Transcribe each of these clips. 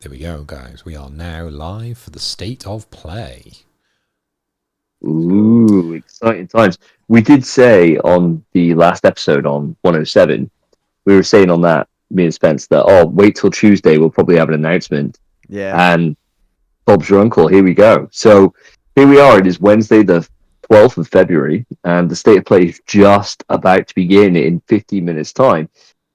There we go, guys. We are now live for the state of play. Let's go. Ooh, exciting times. We did say on the last episode on 107, we were saying on that, me and Spence, that, oh, wait till Tuesday, we'll probably have an announcement. Yeah. And Bob's your uncle, here we go. So here we are. It is Wednesday, the 12th of February, and the state of play is just about to begin in 15 minutes' time.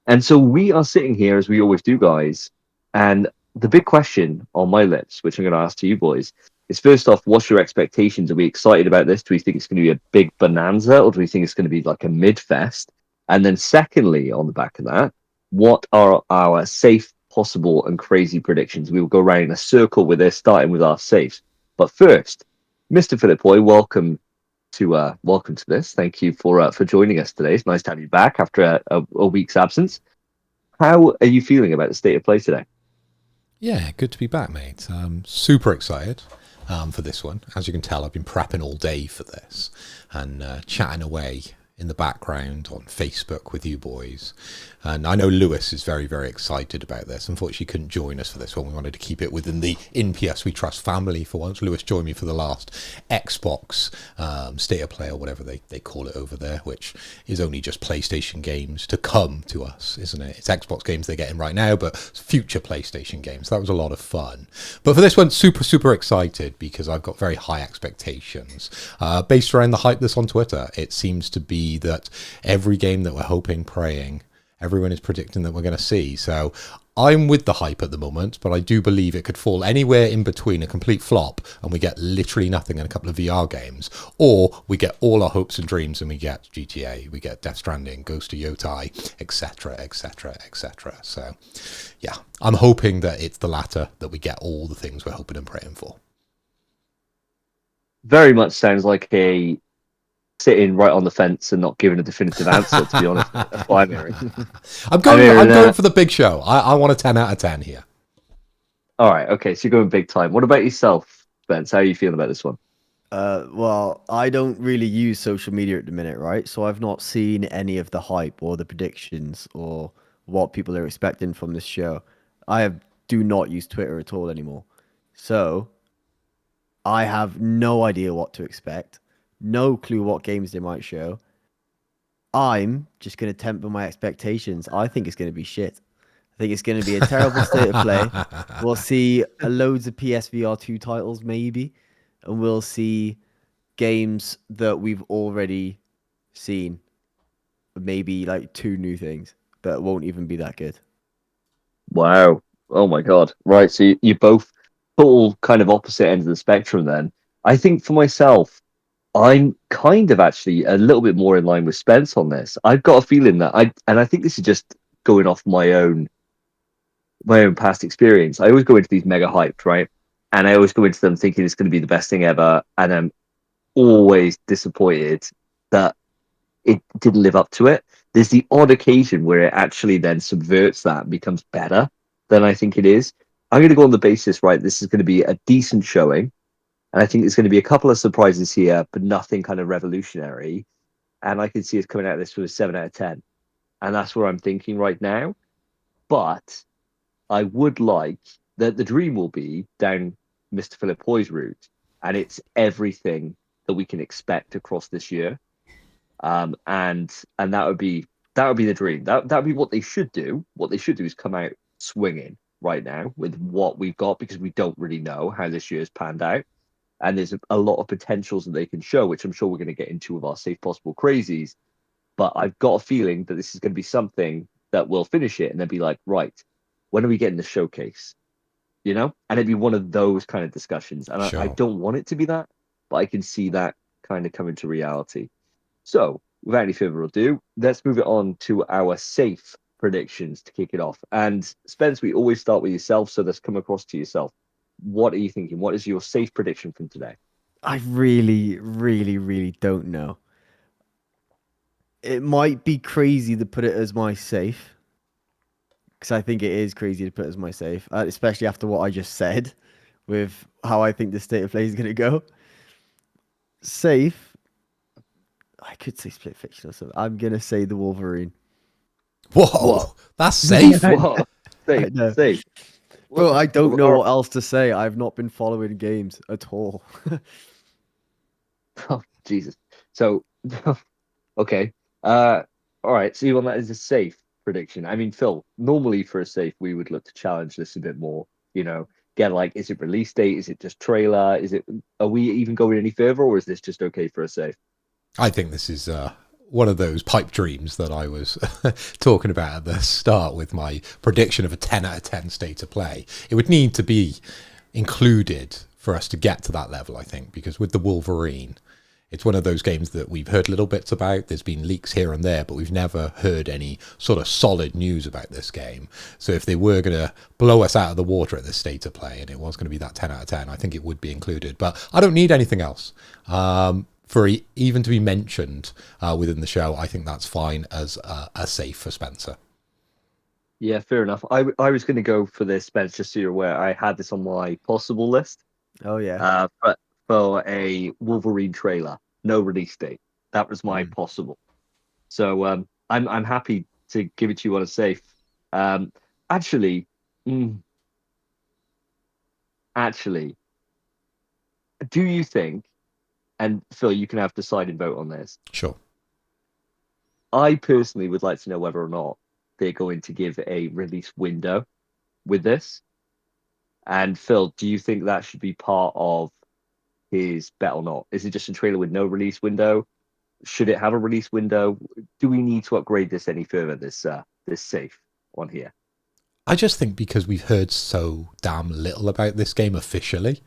And so we are sitting here, as we always do, guys. And the big question on my lips, which I'm going to ask to you boys, is first off, what's your expectations? Are we excited about this? Do we think it's going to be a big bonanza, or do we think it's going to be like a mid fest? And then, secondly, on the back of that, what are our safe, possible, and crazy predictions? We will go around in a circle with this, starting with our safes. But first, Mr. Philip Boy, welcome to this. Thank you for joining us today. It's nice to have you back after a week's absence. How are you feeling about the state of play today? Yeah, good to be back, mate. Super excited for this one. As you can tell, I've been prepping all day for this and chatting away in the background on Facebook with you boys. And I know Lewis is very, very excited about this. Unfortunately, he couldn't join us for this one. We wanted to keep it within the In PS We Trust family for once. Lewis joined me for the last Xbox state of play, or whatever they call it over there, which is only just PlayStation games to come to us, isn't it? It's Xbox games they're getting right now, but future PlayStation games. That was a lot of fun. But for this one, super, super excited because I've got very high expectations. Based around the hype that's on Twitter, it seems to be that every game that we're hoping, praying, everyone is predicting that we're going to see. So I'm with the hype at the moment, but I do believe it could fall anywhere in between a complete flop and we get literally nothing in a couple of VR games, or we get all our hopes and dreams and we get GTA, we get Death Stranding, Ghost of Yotai, etc., etc., etc. So yeah, I'm hoping that it's the latter, that we get all the things we're hoping and praying for. Very much sounds like a sitting right on the fence and not giving a definitive answer, to be honest, mate. That's what I'm hearing. I'm I'm going. I'm hearing, going for the big show. I want a 10 out of 10 here. all right, okay, so you're going big time. What about yourself, Spence? How are you feeling about this one? Well, I don't really use social media at the minute, right? So I've not seen any of the hype or the predictions or what people are expecting from this show. Do not use Twitter at all anymore. So I have no idea what to expect. No clue what games they might show. I'm just going to temper my expectations. I think it's going to be shit. I think it's going to be a terrible state of play. We'll see loads of PSVR 2 titles, maybe, and we'll see games that we've already seen. Maybe like two new things, but it won't even be that good. Wow. Oh my God. Right. So you both total kind of opposite ends of the spectrum then. I think for myself, I'm kind of actually a little bit more in line with Spence on this. I've got a feeling that I think this is just going off my own past experience. I always go into these mega hyped, right? And I always go into them thinking it's going to be the best thing ever. And I'm always disappointed that it didn't live up to it. There's the odd occasion where it actually then subverts that and becomes better than I think it is. I'm going to go on the basis, right? This is going to be a decent showing. And I think there's going to be a couple of surprises here, but nothing kind of revolutionary. And I can see us coming out of this with a 7 out of 10. And that's where I'm thinking right now. But I would like that the dream will be down Mr. Philip Hoy's route. And it's everything that we can expect across this year. And that would be the dream. That would be what they should do. What they should do is come out swinging right now with what we've got because we don't really know how this year's panned out, and there's a lot of potentials that they can show, which I'm sure we're going to get into with our safe possible crazies. But I've got a feeling that this is going to be something that will finish it and then be like, right, when are we getting the showcase? And it'd be one of those kind of discussions. And I Sure. don't want it to be that, but I can see that kind of coming to reality. So, without any further ado, let's move it on to our safe predictions to kick it off. And Spence, we always start with yourself, so let's come across to yourself. What are you thinking? What is your safe prediction from today? I really, really, really don't know. It might be crazy to put it as my safe, because I think it is crazy to put as my safe, especially after what I just said with how I think the state of play is going to go. Safe, I could say split fiction or something. I'm going to say the Wolverine. Whoa, What? that's safe. I know. What? I Safe, know. safe. Bro, I don't know Or- what else to say. I've not been following games at all. Oh, Jesus. So, okay. Uh, all right. So you want that as a safe prediction? I mean, Phil, normally for a safe, we would look to challenge this a bit more. You know, get like, is it release date? Is it just trailer? Is it? Are we even going any further, or is this just okay for a safe? I think this is one of those pipe dreams that I was talking about at the start with my prediction of a 10 out of 10 state of play. It would need to be included for us to get to that level, I think, because with the Wolverine, it's one of those games that we've heard little bits about. There's been leaks here and there, but we've never heard any sort of solid news about this game. So if they were going to blow us out of the water at this state of play and it was going to be that 10 out of 10, I think it would be included. But I don't need anything else. For even to be mentioned within the show, I think that's fine as a safe for Spencer. Yeah, fair enough. I was going to go for this, Spence, just so you're aware. I had this on my possible list. Oh yeah. But for a Wolverine trailer, no release date. That was my possible. So I'm happy to give it to you on a safe. Actually, actually, do you think? And Phil, you can have decided vote on this. Sure. I personally would like to know whether or not they're going to give a release window with this. And Phil, do you think that should be part of his bet or not? Is it just a trailer with no release window? Should it have a release window? Do we need to upgrade this any further? This safe on here. I just think because we've heard so damn little about this game officially,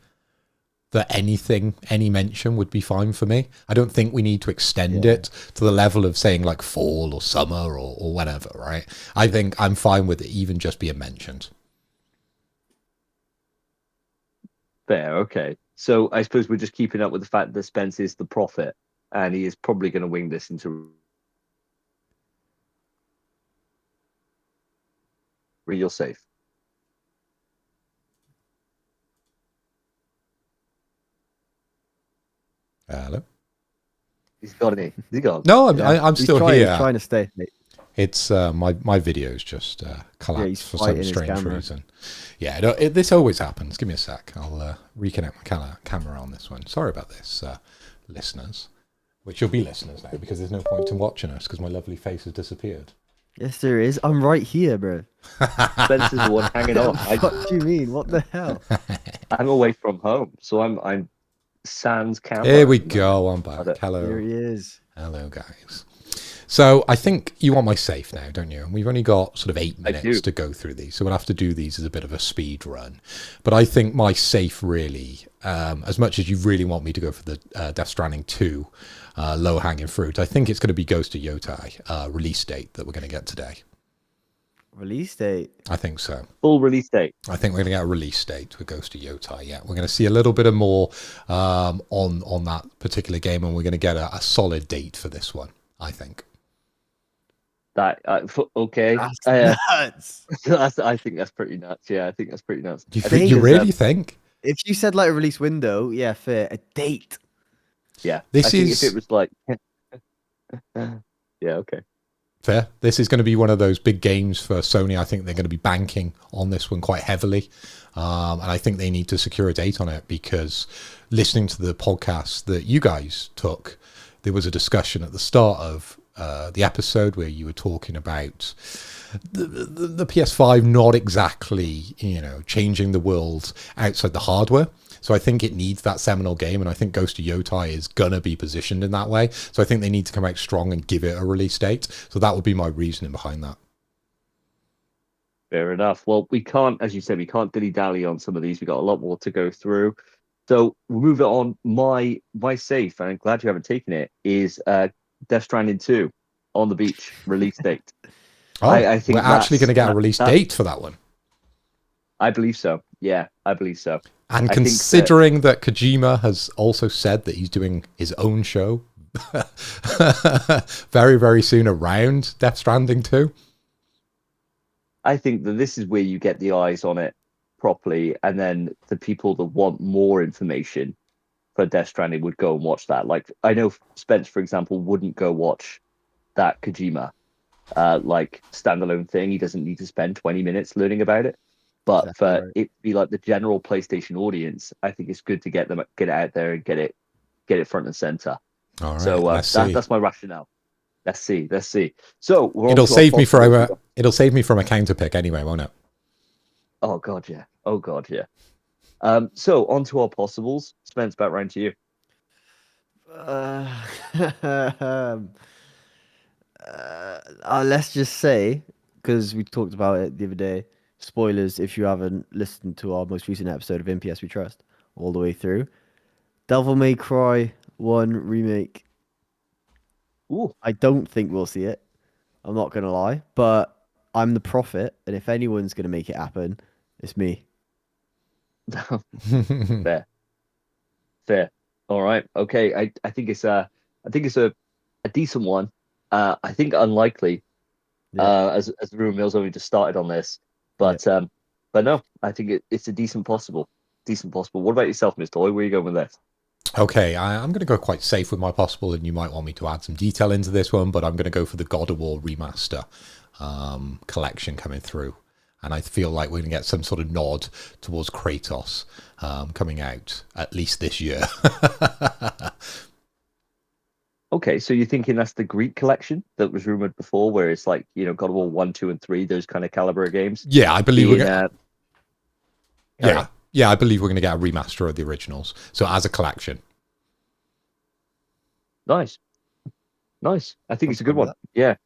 that any mention would be fine for me. I don't think we need to extend it to the level of saying like fall or summer or whatever, right? I think I'm fine with it even just being mentioned. Fair, okay. So I suppose we're just keeping up with the fact that Spence is the prophet and he is probably going to wing this into real safe. Hello? He's got it. He's gone. No, Yeah. I'm He's still trying, here. He's trying to stay. It's my video's just collapsed for some fighting his strange camera. reason. Yeah, this always happens. Give me a sec. I'll reconnect my camera on this one. Sorry about this, listeners. Which you'll be listeners now because there's no point in watching us because my lovely face has disappeared. Yes, there is. I'm right here, bro. Spence is the one hanging on. What do you mean? What the hell? I'm away from home, so I'm sans camera. Here we go. I'm back. Here Hello. he is. Hello, guys. So I think you want my safe now, don't you? And we've only got sort of 8 minutes to go through these. So we'll have to do these as a bit of a speed run. But I think my safe really, as much as you really want me to go for the Death Stranding 2 low-hanging fruit, I think it's going to be Ghost of Yotai release date that we're going to get today. Release date? I think so. Full release date. I think we're going to get a release date with Ghost of Yotai. Yeah, we're going to see a little bit of more on that particular game, and we're going to get a solid date for this one, I think. That okay. That's nuts. I think that's pretty nuts. Yeah, I think that's pretty nuts. You really think? If you said like a release window, yeah, fair. A date. Yeah. This I think is if it was like yeah, okay. fair. This is going to be one of those big games for Sony. I think they're going to be banking on this one quite heavily. And I think they need to secure a date on it because listening to the podcast that you guys took, there was a discussion at the start of the episode where you were talking about the PS5 not exactly, changing the world outside the hardware. So I think it needs that seminal game, and I think Ghost of Yotai is going to be positioned in that way. So I think they need to come out strong and give it a release date. So that would be my reasoning behind that. Fair enough. Well, we can't, as you said, we can't dilly-dally on some of these. We've got a lot more to go through. So we'll move it on. My safe, and I'm glad you haven't taken it, is Death Stranding 2 on the beach release date. Oh, I think we're actually going to get a release date for that one. I believe so. Yeah, I believe so. And considering that Kojima has also said that he's doing his own show very, very soon around Death Stranding 2. I think that this is where you get the eyes on it properly, and then the people that want more information for Death Stranding would go and watch that. Like, I know Spence, for example, wouldn't go watch that Kojima standalone thing. He doesn't need to spend 20 minutes learning about it. But Exactly for right. it to be like the general PlayStation audience, I think it's good to get it out there and get it front and center. All right, So let's see. that's my rationale. Let's see. Let's see. So we're on It'll to our save me from possible. it'll save me from a counter pick anyway, won't it? Oh god, yeah. Oh god, yeah. So on to our possibles. Spence, back round to you. Uh, um, let's just say, because we talked about it the other day, spoilers if you haven't listened to our most recent episode of MPS We Trust all the way through. Devil May Cry 1 remake. Ooh. I don't think we'll see it. I'm not going to lie, but I'm the prophet, and if anyone's going to make it happen, it's me. Fair. Fair. All right. Okay. I think it's a decent one. I think unlikely. Yeah. As the rumor mill's only just started on this, Yeah. but no, I think it's a decent possible. Decent possible. What about yourself, Mr. Toy? Where are you going with this? Okay, I'm going to go quite safe with my possible, and you might want me to add some detail into this one, but I'm going to go for the God of War remaster collection coming through. And I feel like we're going to get some sort of nod towards Kratos coming out, at least this year. Okay, so you're thinking that's the Greek collection that was rumored before, where it's like, God of War 1, 2, and 3, those kind of caliber of games. Yeah, I believe we're Being, going to... Yeah, I believe we're going to get a remaster of the originals. So as a collection. Nice. Nice. I think I'm it's a good fine with one. Yeah.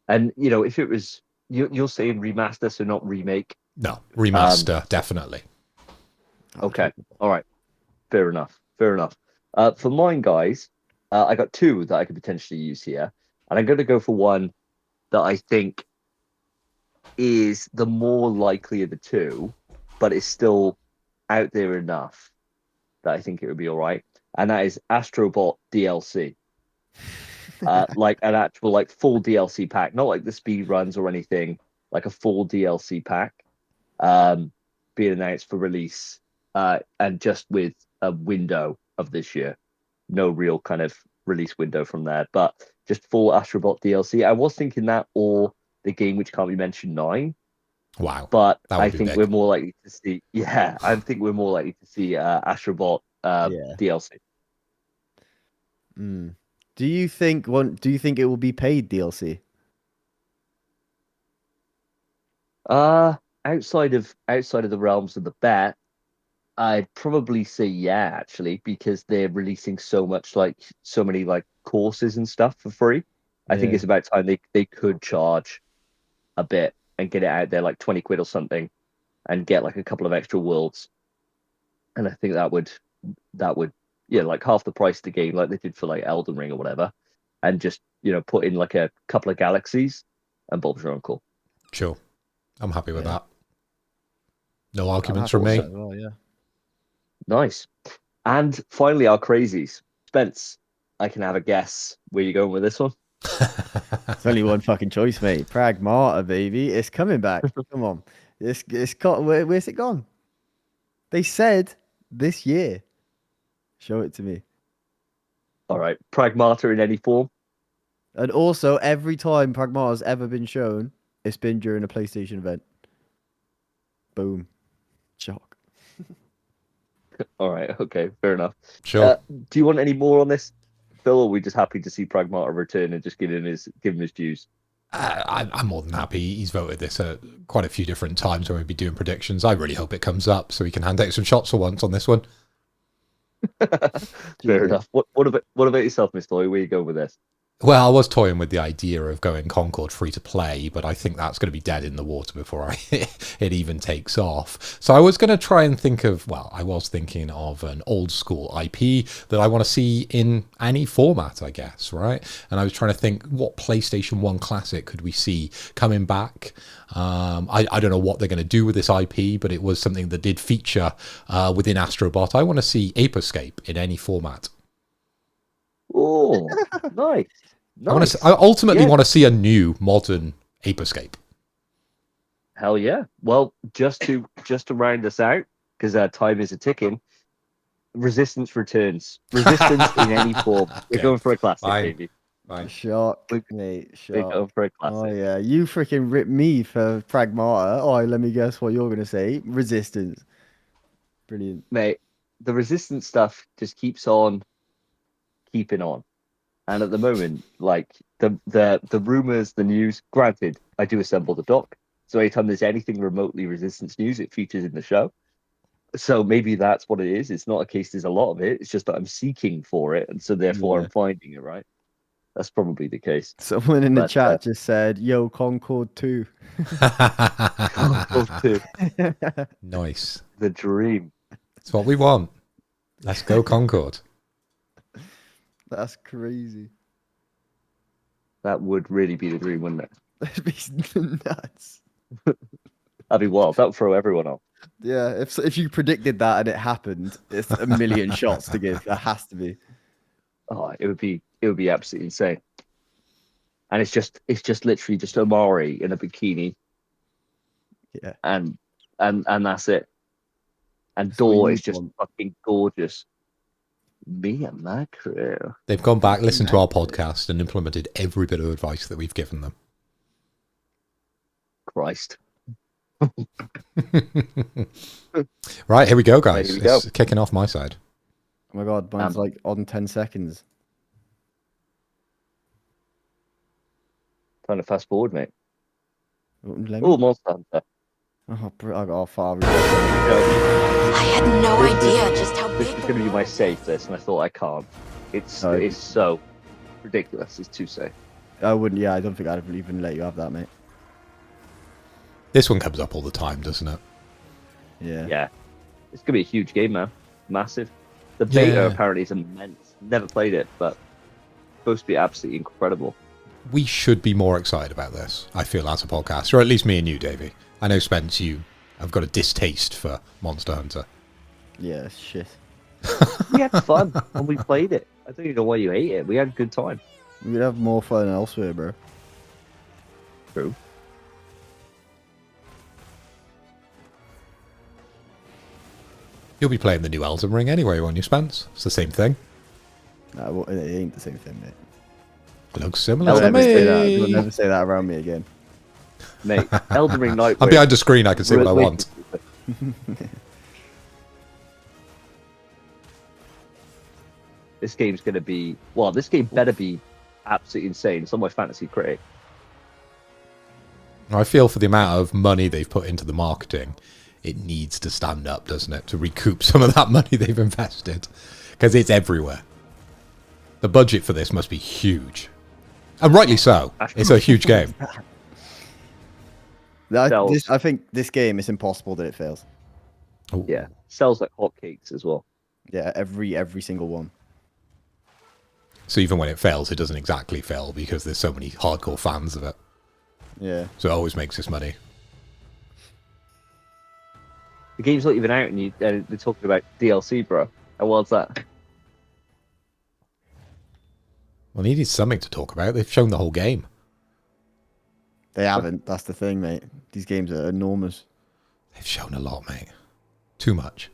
And, if it was, you're saying remaster, so not remake. No, remaster, definitely. that. Okay. All right. Fair enough. Fair enough. For mine, guys, I got two that I could potentially use here. And I'm going to go for one that I think is the more likely of the two, but it's still out there enough that I think it would be all right. And that is Astrobot DLC. Like an actual like full DLC pack, not like the speed runs or anything, like a full DLC pack being announced for release, and just with a window of this year. No real kind of release window from there, but just full Astrobot DLC. I was thinking that, or the game which can't be mentioned 9. Wow, But that I would be think big. we're more likely to see. Yeah, I think we're more likely to see Astrobot Yeah. DLC. Mm. Do you think it will be paid DLC? Outside of the realms of the bet, I'd probably say yeah, actually, because they're releasing so many like courses and stuff for free. I think Yeah. it's about time they could charge a bit and get it out there like 20 quid or something and get like a couple of extra worlds. And I think that would yeah, like half the price of the game, like they did for like Elden Ring or whatever, and just put in like a couple of galaxies and Bob's your uncle. Sure. I'm happy with Yeah. that. No I'm arguments happy from with me. that as well, yeah. Nice. And finally, our crazies. Spence, I can have a guess where you're going with this one. It's only one fucking choice, mate. Pragmata, baby. It's coming back. Come on. It's got where's it gone? They said this year. Show it to me. All right. Pragmata in any form. And also, every time Pragmata's ever been shown, it's been during a PlayStation event. Boom. Shock. All right. Okay. Fair enough. Sure. Do you want any more on this, Phil, or are we just happy to see Pragmata return and just give him his dues? I'm more than happy. He's voted this quite a few different times when we be doing predictions. I really hope it comes up so we can hand out some shots for once on this one. Fair enough. What about yourself, Miss Loy? Where you go with this? Well, I was toying with the idea of going Concord free to play, but I think that's going to be dead in the water before it even takes off. So I was going to try and I was thinking of an old school IP that I want to see in any format, I guess, right? And I was trying to think, what PlayStation 1 classic could we see coming back? I don't know what they're going to do with this IP, but it was something that did feature within Astrobot. I want to see Ape Escape in any format. Oh, nice. Nice. I ultimately Yeah. want to see a new modern Ape Escape. Hell yeah. Well, just to round us out, because time is a ticking. Resistance returns. Resistance in any form. We're Okay. going for a classic, Fine. baby. Bye. Shock, We- mate. We're Shock. going for a Oh classic. yeah, you freaking ripped me for Pragmata. Oh, let me guess what you're gonna say. Resistance. Brilliant. Mate, the resistance stuff just keeps on keeping on. And at the moment, like the rumors, the news, granted, I do assemble the doc. So anytime there's anything remotely resistance news, it features in the show. So maybe that's what it is. It's not a case there's a lot of it. It's just that I'm seeking for it, and so therefore Yeah. I'm finding it, right? That's probably the case. Someone in the But, chat just said, "Yo, Concord 2." Concord 2, Nice. the dream. It's what we want. Let's go Concord. That's crazy. That would really be the dream, wouldn't it? That'd be nuts. That'd be wild. That would throw everyone off. Yeah, if you predicted that and it happened, it's a million shots to give. That has to be. Oh, it would be absolutely insane. And it's just literally just Omari in a bikini, Yeah. and that's it. And That's what Door you is just want. fucking gorgeous. Me and my crew. They've gone back, listened to our podcast, and implemented every bit of advice that we've given them. Christ. Right, here we go, guys. Here we go. It's kicking off my side. Oh my god, mine's like on 10 seconds. Trying to fast forward, mate. Let me... Oh, Monster Hunter. I got far. I had no idea just how This big was the going to be my world safe list, and I thought I can't. It's Oh. it's so ridiculous. It's too safe. I wouldn't. Yeah, I don't think I'd even let you have that, mate. This one comes up all the time, doesn't it? Yeah. Yeah, it's going to be a huge game, man. Massive. The beta Yeah. apparently is immense. Never played it, but supposed to be absolutely incredible. We should be more excited about this, I feel, as a podcast, or at least me and you, Davey. I know, Spence, you have got a distaste for Monster Hunter. Yeah. Shit. We had fun when we played it. I don't even know why you hate it. We had a good time. We'd have more fun elsewhere, bro. True. You'll be playing the new Elden Ring anyway, won't you, Spence? It's the same thing. Nah, well, it ain't the same thing, mate. It looks similar Don't to ever say that. me. Don't ever say that around me again. Mate, Elden Ring Nightwing. I'm behind the screen, I can say what I Wait, want. This game's going to be... Well, this game better be absolutely insane. It's on my fantasy critic. I feel for the amount of money they've put into the marketing, it needs to stand up, doesn't it, to recoup some of that money they've invested. Because it's everywhere. The budget for this must be huge. And rightly so. It's a huge game. I think this game is impossible that it fails. Oh, Yeah. Sells like hotcakes as well. Yeah, every single one. So even when it fails, it doesn't exactly fail because there's so many hardcore fans of it. Yeah. So it always makes us money. The game's not even out and they're talking about DLC, bro. How wild's that? Well, they need something to talk about. They've shown the whole game. They haven't. That's the thing, mate. These games are enormous. They've shown a lot, mate. Too much.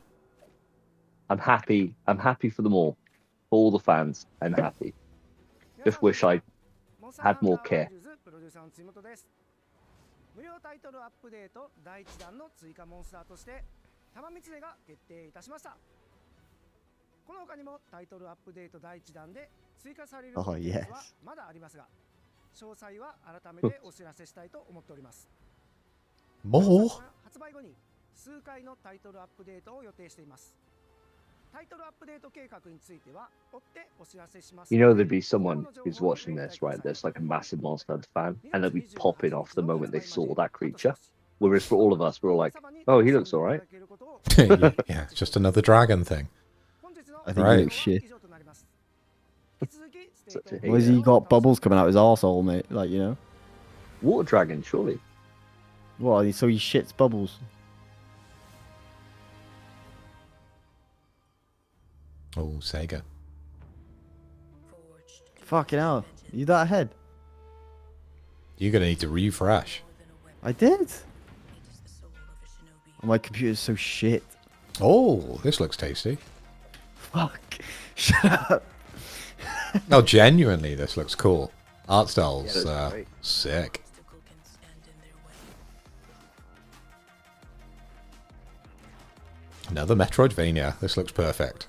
I'm happy. I'm happy for them all. For all the fans, I'm happy. Just wish I had more care. 無料タイトルアップデート第1弾の追加モンスターとして玉三つが決定いたしました。この他にもタイトルアップデート第1弾で追加されるコンテンツはまだありますが、詳細は改めてお知らせしたいと思っております。More? 発売後に数回のタイトルアップデートを予定しています。タイトルアップデート計画については追ってお知らせします。 You know there'd be someone who's watching this, right? That's like a massive Monster Hunter fan, and they'll be popping off the moment they saw that creature. Whereas for all of us, we're all like, oh, he looks alright. Yeah, it's just another dragon thing. I think Right. he looks shit. Such a Why has he got bubbles coming out his arsehole, mate? Like, you know? Water dragon, surely. What? So he shits bubbles. Oh, Sega. Fucking hell. You that ahead? You're going to need to refresh. I did. Oh, my computer's so shit. Oh, this looks tasty. Fuck. Shut up. No, genuinely, this looks cool. Art style's Yeah, that's great. sick. Another Metroidvania. This looks perfect.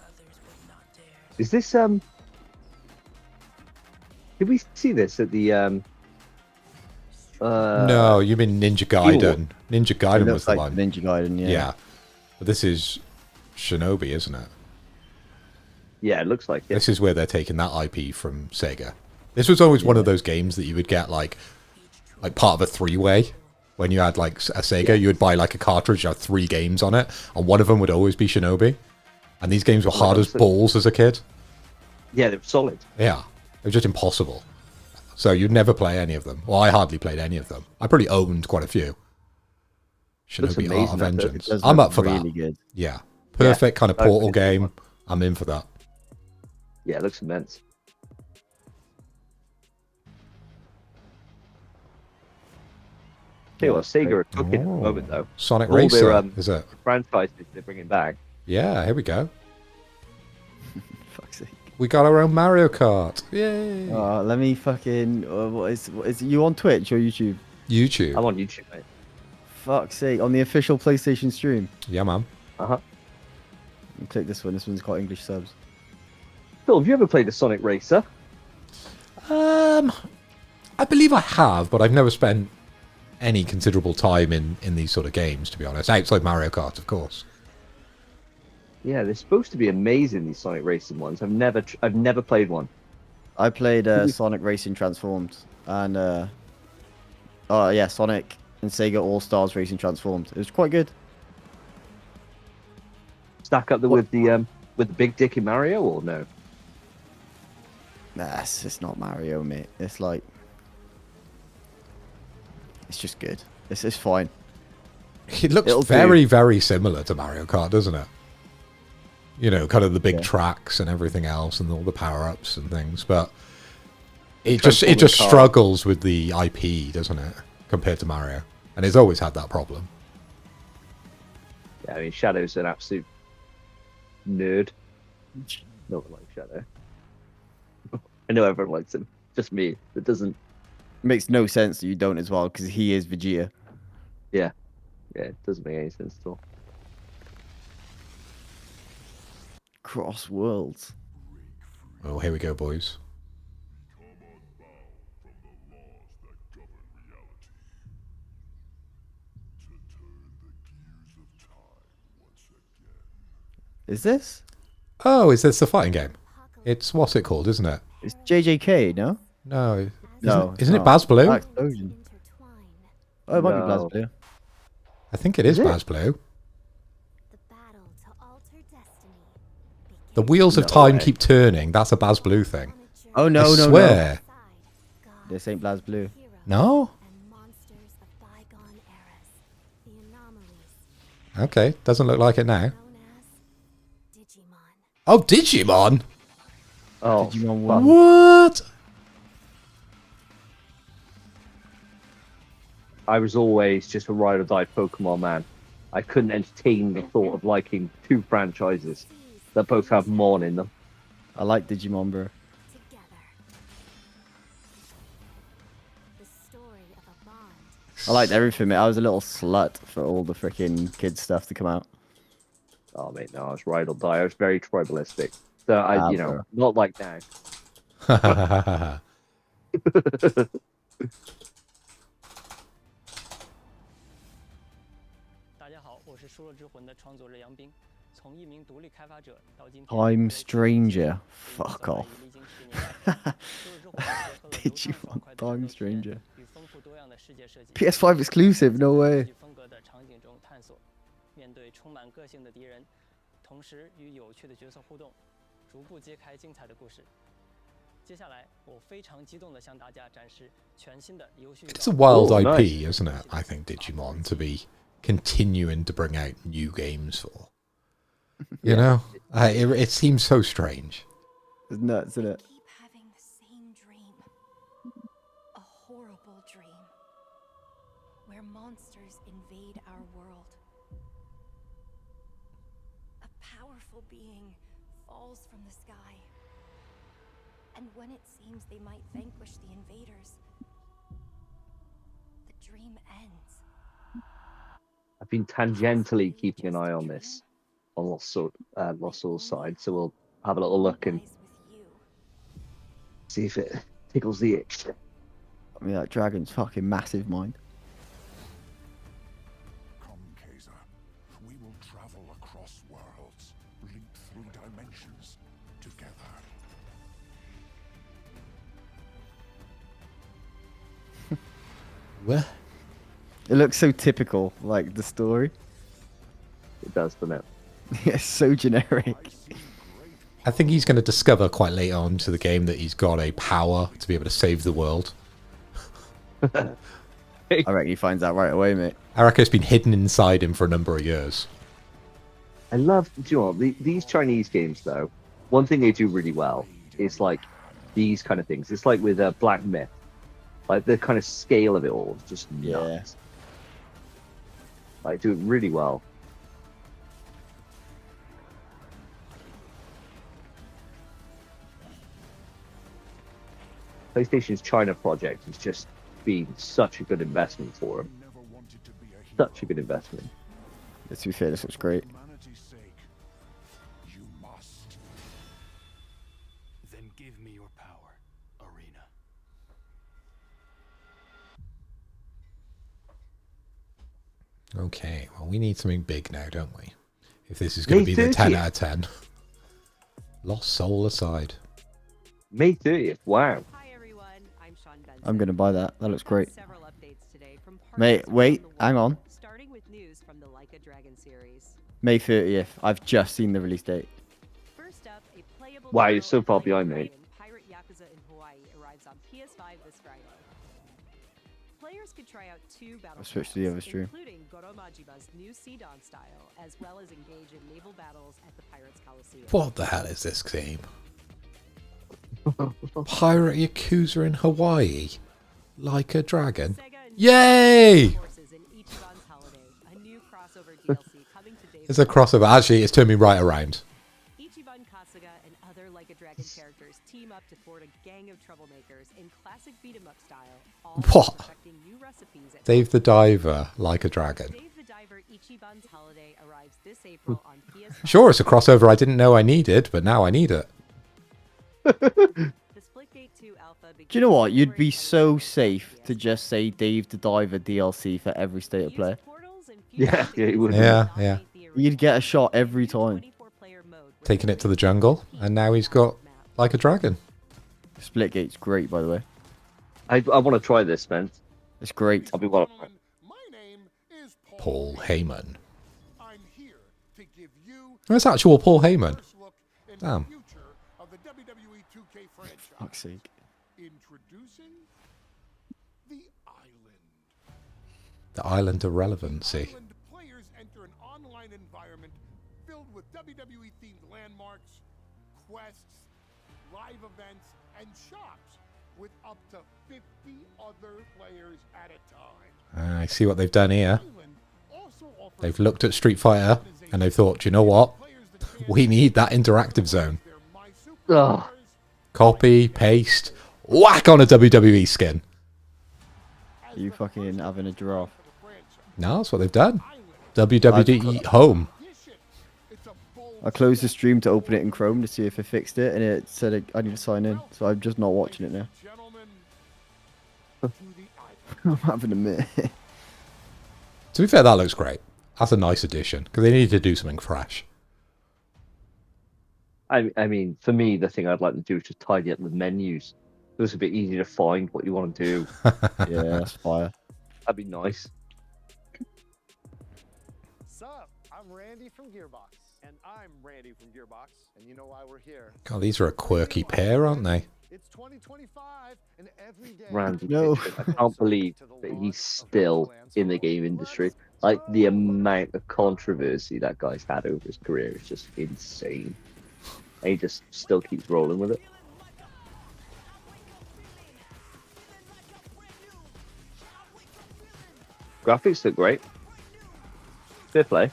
Is this Did we see this at the No, you mean Ninja Gaiden. Ninja It Gaiden was looks the like one. Ninja Gaiden, yeah. Yeah. But this is Shinobi, isn't it? Yeah, it looks like it. This is where they're taking that IP from Sega. This was always one of those games that you would get like part of a three-way. When you had like a Sega, you would buy like a cartridge that had 3 games on it, and one of them would always be Shinobi. And these games were hard as balls as a kid. Yeah, they're solid. Yeah, they were just impossible. So you'd never play any of them. Well, I hardly played any of them. I probably owned quite a few. Looks Shinobi Art amazing, of that does. Vengeance. It does I'm look up for really that. good. Yeah, perfect kind of I Portal agree. game. I'm in for that. Yeah, it looks immense. Tell you what, Sega are cooking at the moment though. Sonic All Racer, their, is it? franchises they're bringing back. Yeah, here we go. Fuck's sake. We got our own Mario Kart. Yay! Let me fucking. What is you on Twitch or YouTube? YouTube. I'm on YouTube, mate. Fuck's sake, on the official PlayStation stream. Yeah, man. Click this one. This one's got English subs. Phil, have you ever played a Sonic Racer? I believe I have, but I've never spent any considerable time in these sort of games, to be honest. Outside Mario Kart, of course. Yeah, they're supposed to be amazing, these Sonic Racing ones. I've never played one. I played Sonic Racing Transformed and Sonic and Sega All Stars Racing Transformed. It was quite good. Stack up with the big dick in Mario, or no? Nah, it's not Mario, mate. It's like, it's just good. It's fine. It looks very, very similar to Mario Kart, doesn't it? You know, kind of the big tracks and everything else, and all the power-ups and things. But it just struggles with the IP, doesn't it, compared to Mario? And it's always had that problem. Yeah, I mean, Shadow's an absolute nerd. No one likes Shadow. I know everyone likes him. Just me. It doesn't. Makes no sense that you don't as well, because he is Vegeta. Yeah. Yeah, it doesn't make any sense at all. Cross worlds. Oh, here we go, boys. Is this? Oh, is this the fighting game? It's, what's it called, isn't it? It's JJK, no? No. No. Isn't it Baz Blue? Explosion. Oh, it might be Baz Blue. I think it is Baz Blue. The wheels of time keep turning. That's a Baz Blue thing. Oh, no, I no, swear. no. This ain't Baz Blue. No? Okay, doesn't look like it now. Oh, Digimon? Oh, Digimon 1. What? I was always just a ride or die Pokemon man. I couldn't entertain the thought of liking 2 franchises that both have Mon in them. I like Digimon, bro. I liked everything, mate. I was a little slut for all the freaking kids stuff to come out. Oh, mate, no, I was ride or die. I was very tribalistic. So, I, bro. not like now. 大家好，我是《输了之魂》的创作者杨斌。从一名独立开发者到今天 I'm Stranger. Fuck off. 历经10年来，《输了之魂》结合了流畅爽快的 Time Stranger. 与丰富多样的世界设计， PS5 exclusive, no way. 风格的场景中探索，面对充满个性的敌人，同时与有趣的角色互动，逐步揭开精彩的故事。接下来，我非常激动地向大家展示全新的游戏预告。 It's a wild Oh, IP, nice. isn't it? I think Digimon to be continuing to bring out new games for. You know, it seems so strange. It's nuts, isn't it? Keep having the same dream. A horrible dream. Where monsters invade our world. A powerful being falls from the sky. And when it seems they might vanquish the invaders, the dream ends. I've been tangentially keeping an eye on this on Lost Soul's side, so we'll have a little look and Lies with you. see if it tickles the itch. I mean, that dragon's fucking massive, mind. Come, Kaiser. We will travel across worlds, linked through dimensions, together. Where? It looks so typical, like the story. It does, doesn't it? It's so generic. I think he's going to discover quite late on to the game that he's got a power to be able to save the world. I reckon he finds out right away, mate. I reckon it's been hidden inside him for a number of years. I love, do you know what, these Chinese games, though, one thing they do really well is like these kind of things. It's like with Black Myth. Like the kind of scale of it all is just nuts. Like, do it really well. PlayStation's China project has just been such a good investment for them. Never wanted to be a hero. Such a good investment. Let's be fair, this looks great. For humanity's sake, you must. Then give me your power, Arena. Okay, well, we need something big now, don't we? If this is going to be the 10 out of 10. Lost Soul aside. May 30th, wow. Hi everyone, I'm Sean Benson. I'm gonna buy that. That looks great. Several updates today from Mate, partners wait, around the hang world, on. Starting with news from the Like a Dragon series. May 30th. I've just seen the release date. First up, a playable Wow, you're demo so of far Like a behind, mate. Dragon, Pirate Yakuza in Hawaii arrives on PS5 this Friday. Players could try out 2 battle switch to the other styles, stream. including Goromajiba's new Sidon style, as well as engage in naval battles at the Pirates Coliseum. What the hell is this game? Pirate Yakuza in Hawaii. Like a dragon. Sega and Yay! Forces in Ichiban's Holiday, a new crossover DLC coming to Days It's a crossover. Actually, it's turned me right around. Ichiban Kasuga and other Like a Dragon characters team up to thwart a gang of troublemakers in classic beat-em-up style, all What? perfecting new recipes at Dave the Diver, Like a Dragon. Dave the Diver Ichiban's Holiday arrives this April on PS5. Sure, it's a crossover I didn't know I needed, but now I need it. The Splitgate 2 alpha Do you know what? You'd begins be so safe to just say Dave the Diver DLC for every state of play. Yeah, it would. Yeah, yeah. You'd get a shot every time. Taking it to the jungle, and now he's got Like a Dragon. Splitgate's great, by the way. I want to try this, man. It's great. I'll be well. My name is Paul Heyman. I'm here to give you That's actual Paul Heyman. first look into Damn. the future of the WWE 2K franchise. Fuck's sake. Introducing the Island. The Island of Relevancy. Island players enter an online environment filled with WWE themed landmarks, quests, live events, and shops with up to 50 other players at a time. I see what they've done here. Island also offers They've looked at Street Fighter, and they've thought, "Do you know what? players the chance We need that interactive zone. their My Ugh. Superstars Copy, paste, whack on a WWE skin." Are you fucking having a giraffe? for the franchise. No, that's what they've done. WWE home. Addition, it's a bold I closed the stream to open it in Chrome to see if it fixed it, and it said I need to sign in. So I'm just not watching it now. gentlemen to the Island. I'm having a minute. To be fair, that looks great. That's a nice addition, because they needed to do something fresh. I mean, for me, the thing I'd like to do is just tidy up the menus. It was a bit easier to find what you want to do. Yeah, that's fire. That'd be nice. Sup, I'm Randy from Gearbox. And I'm Randy from Gearbox, and you know why we're here. God, these are a quirky pair, aren't they? It's 2025 and every day. Randy, No. Pitchford, I can't believe that he's still in the game industry. Like, the amount of controversy that guy's had over his career is just insane. And he just still keeps rolling with it. Graphics look great. Fair play.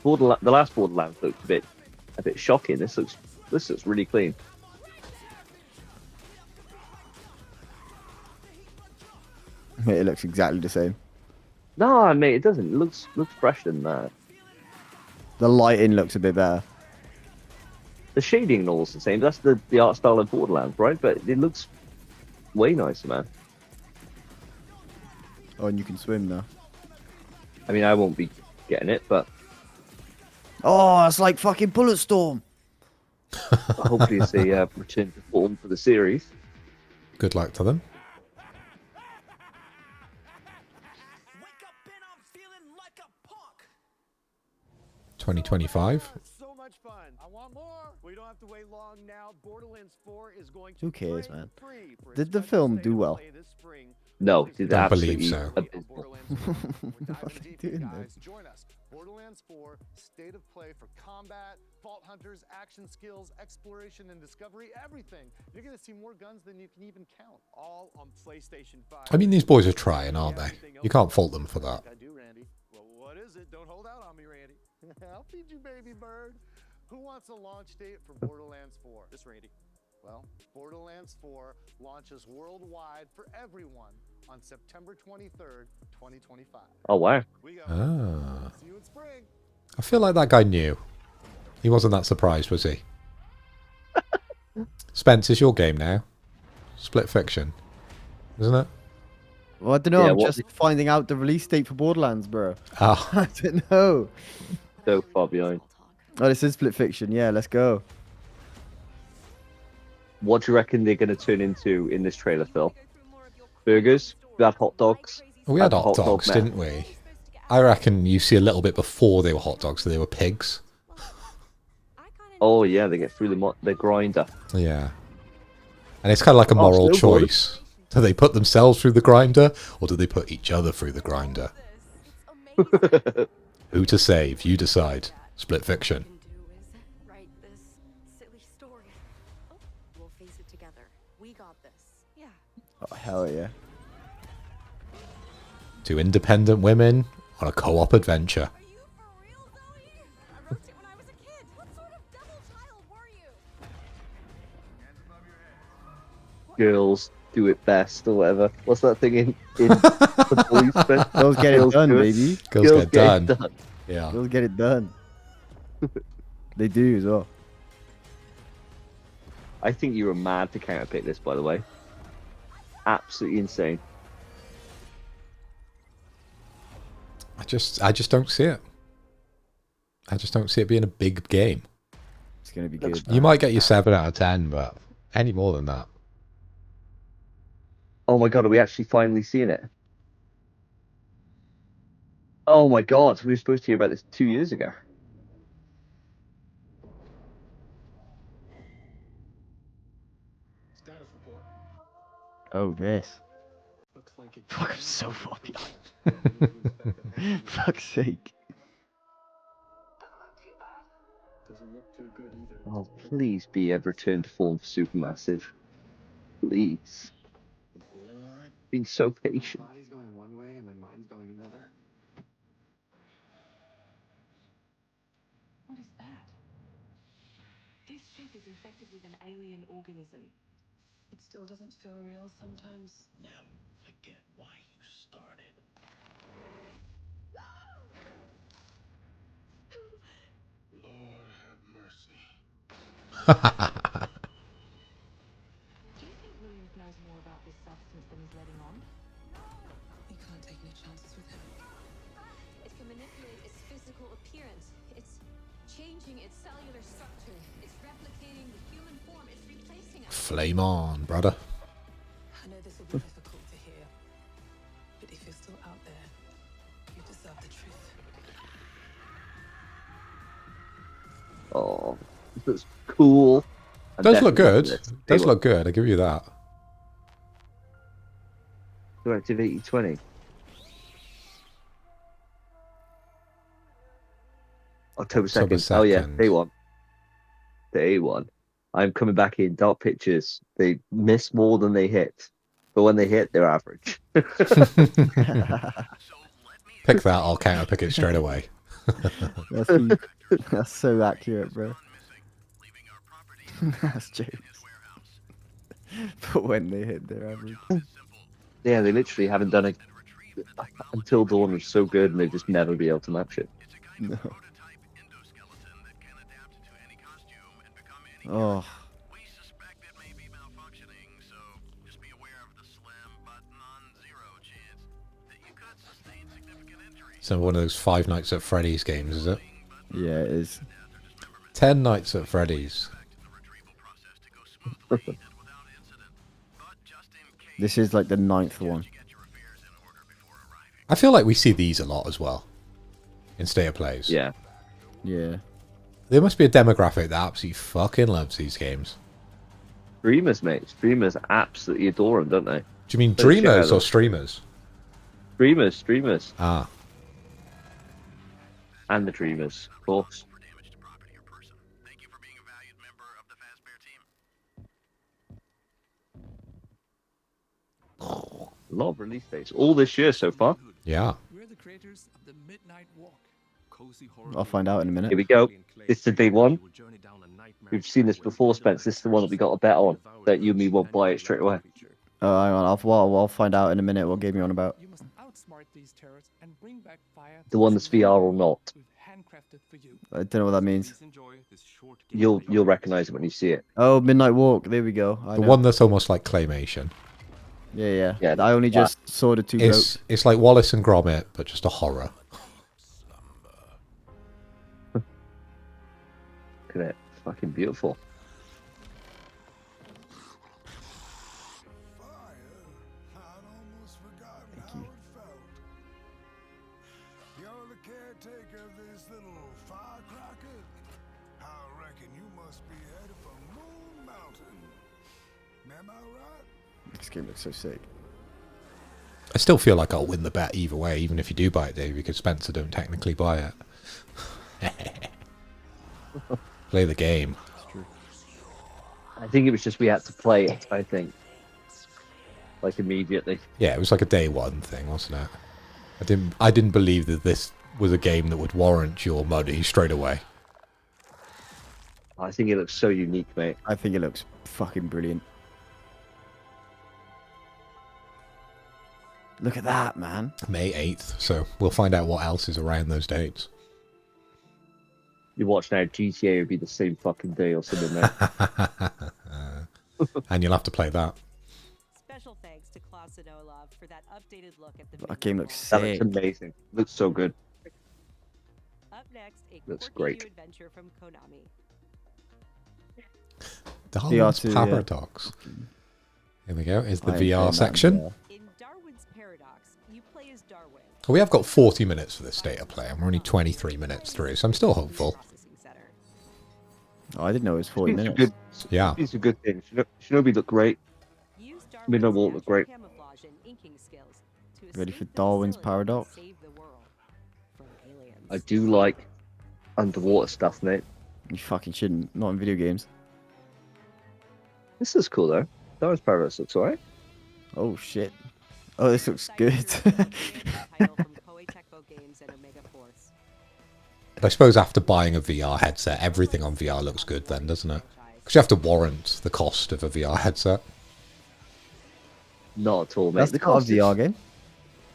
The last Borderlands looked a bit shocking. This looks really clean. It looks exactly the same. No, mate, it doesn't. It looks fresher than that. The lighting looks a bit better. The shading and all is the same. That's the art style of Borderlands, right? But it looks way nicer, man. Oh, and you can swim now. I mean, I won't be getting it, but Oh, it's like fucking Bulletstorm. hopefully it's a return to form for the series. Good luck to them. 2025. So much fun. I want more. We don't have to wait long now. Borderlands 4 is going to Who cares, be man? free for Did the its film special do state of well? play this spring. No, did Don't believe absolutely so. abysmal. Borderlands 4. We're What diving are they deep, you doing, though? guys. Join us. Borderlands 4, state of play for combat, vault hunters, action skills, exploration and discovery, everything. You're going to see more guns than you can even count, all on PlayStation 5. I mean, these boys are trying, aren't they? You can't fault them for that. I do, Randy. Well, what is it? Don't hold out on me, Randy. I'll feed you, baby bird. Who wants a launch date for Borderlands 4? This Randy. Well, Borderlands 4 launches worldwide for everyone on September 23rd, 2025. Oh wow! We go. Ah. See you in spring. I feel like that guy knew. He wasn't that surprised, was he? Spence, it's your game now. Split Fiction, isn't it? Well, I don't know. Yeah, I'm what- just finding out the release date for Borderlands, bro. Ah, I don't know. So far behind. Oh, this is Split Fiction. Yeah, let's go. What do you reckon they're going to turn into in this trailer, Phil? Burgers? We had hot dogs. we had Had hot dog dogs, man. didn't we? I reckon you see a little bit before they were hot dogs, they were pigs. Oh yeah, they get through the grinder. Yeah. And it's kind of like a Oh, moral snowboard. choice. Do they put themselves through the grinder, or do they put each other through the grinder? Who to save? You decide. Split Fiction. Write this silly story. Oh, we'll face it together. We got this. Yeah. Oh, hell yeah. Two independent women on a co-op adventure. Are you for real, Zoe? I wrote it when I was a kid. What sort of devil child were you? Girls do it best or whatever. What's that thing in the boys' bit? Girls get it Girls done, do baby. Girls get done. Yeah. Girls get it done. They do as well. I think you were mad to counterpick this, by the way. Absolutely insane. I just don't see it. I just don't see it being a big game. It's gonna be Looks good. You might get your 7 out of 10, but any more than that. Oh my god, are we actually finally seeing it? Oh my god, we were supposed to hear about this 2 years ago. Status report. Oh, this. Looks like it. Fuck, I'm so far behind. Fuck's sake. Doesn't look too good either. Oh, please be a return to form for Supermassive. Please. Been so patient. Body's going one way and my mind's going another. What is that? This ship is infected with an alien organism. It still doesn't feel real sometimes. Now I get why you started. Lord have mercy. Do you think Williams knows more about this substance than he's letting on? We can't take any chances with him. It can manipulate its physical appearance. It's changing its cellular structure. It's replicating the human form. It's replacing us. Flame on, brother. I know this will be difficult to hear, but if you're still out there, you deserve the truth. Oh, this looks cool. I'm Does look definitely good. gonna play Does one. look good, I give you that. Directive 8020. October 2nd. October Oh yeah, 2nd. day one. Day one. I'm coming back in. Dark Pictures. They miss more than they hit. But when they hit, they're average. Pick that, I'll counter pick it straight away. That's so accurate, bro. That's James. But when they hit their average. Yeah, they literally haven't done it. Until Dawn was so good, and they've just never be able to match it. No. Oh. So one of those Five Nights at Freddy's games, is it? Yeah, it is. 10 Nights at Freddy's. This is like the 9th one. I feel like we see these a lot as well in State of Plays. Yeah. Yeah. There must be a demographic that absolutely fucking loves these games. Streamers, mate. Streamers absolutely adore them, don't they? Do you mean Play the shit out dreamers of or them. streamers? Streamers. Ah. And the dreamers, of course. A lot of release dates. All this year so far. Yeah. We're the creators of the Midnight Walk. Cozy horror I'll find out in a minute. Here we go. This is the day one. We've seen this before, Spence. This is the one that we got a bet on. That you and me won't buy it straight away. Oh, hang on. I'll find out in a minute what game you're on about. You must outsmart these terrorists and bring back fire. The one that's VR or not. We've handcrafted for you. I don't know what that means. You'll recognize it when you see it. Oh, Midnight Walk. There we go. I The know. one that's almost like claymation. Yeah. Yeah, I only just saw the two goats. It's like Wallace and Gromit, but just a horror. Look at it. Fucking beautiful. Thank you. You're the caretaker of this little firecracker? I reckon you must be headed for Moon Mountain. Am I right? This game looks so sick. I still feel like I'll win the bet either way, even if you do buy it, Dave, because Spencer don't technically buy it. Play the game. I think it was just we had to play it, I think. Like immediately. Yeah, it was like a day one thing, wasn't it? I didn't believe that this was a game that would warrant your money straight away. I think it looks so unique, mate. I think it looks fucking brilliant. Look at that, man. May 8th, so we'll find out what else is around those dates. You watch now, GTA would be the same fucking day or something, mate. And you'll have to play that. Special thanks to Klaus and Olaf for that updated look at the That game looks That sick. looks amazing. Looks so good. Up next, a Looks quirky great. new adventure from Konami. Darwin's VR2, yeah. Paradox. Here we go. Is the I ain't playing VR that section. VR. In Darwin's Paradox, you play as Darwin. We have got 40 minutes for this State of Play, and we're only 23 minutes through, so I'm still hopeful. Processing center. Oh, I didn't know it was 40 It's a minutes. good, Yeah. it's a good thing. Shinobi looked great. Use Midnight Darwin's Walk looked great. natural camouflage and inking skills to Ready for escape the Darwin's facility and Paradox? save the world from aliens. I do like underwater stuff, mate. You fucking shouldn't. Not in video games. This is cool, though. Darwin's Paradox looks alright. Oh, shit. Oh, this looks good. Title from Koei Tecmo Games and Omega Force. But I suppose after buying a VR headset, everything on VR looks good then, doesn't it? Because you have to warrant the cost of a VR headset. Not at all, mate. That's The not a cost is- VR game.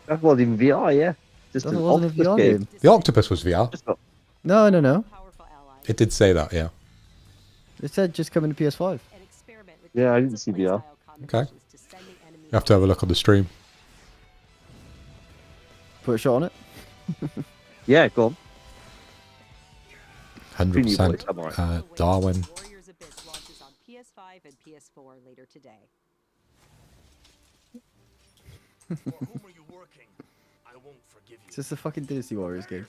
That wasn't even VR, yeah. Just That an wasn't a octopus VR game. game. The Octopus was VR. Just not- No. Powerful ally. It did say that, yeah. It said just coming to PS5. An experiment with Yeah, I tons didn't of see VR. playstyle Okay. combinations to send the enemy You have to have a look on the stream. Put a shot on it. Yeah, go on. 100% Come on. Darwin. Warriors Abyss launches on PS5 and PS4 later today. For whom are you working? I won't forgive you. It's just a fucking Dynasty Warriors game.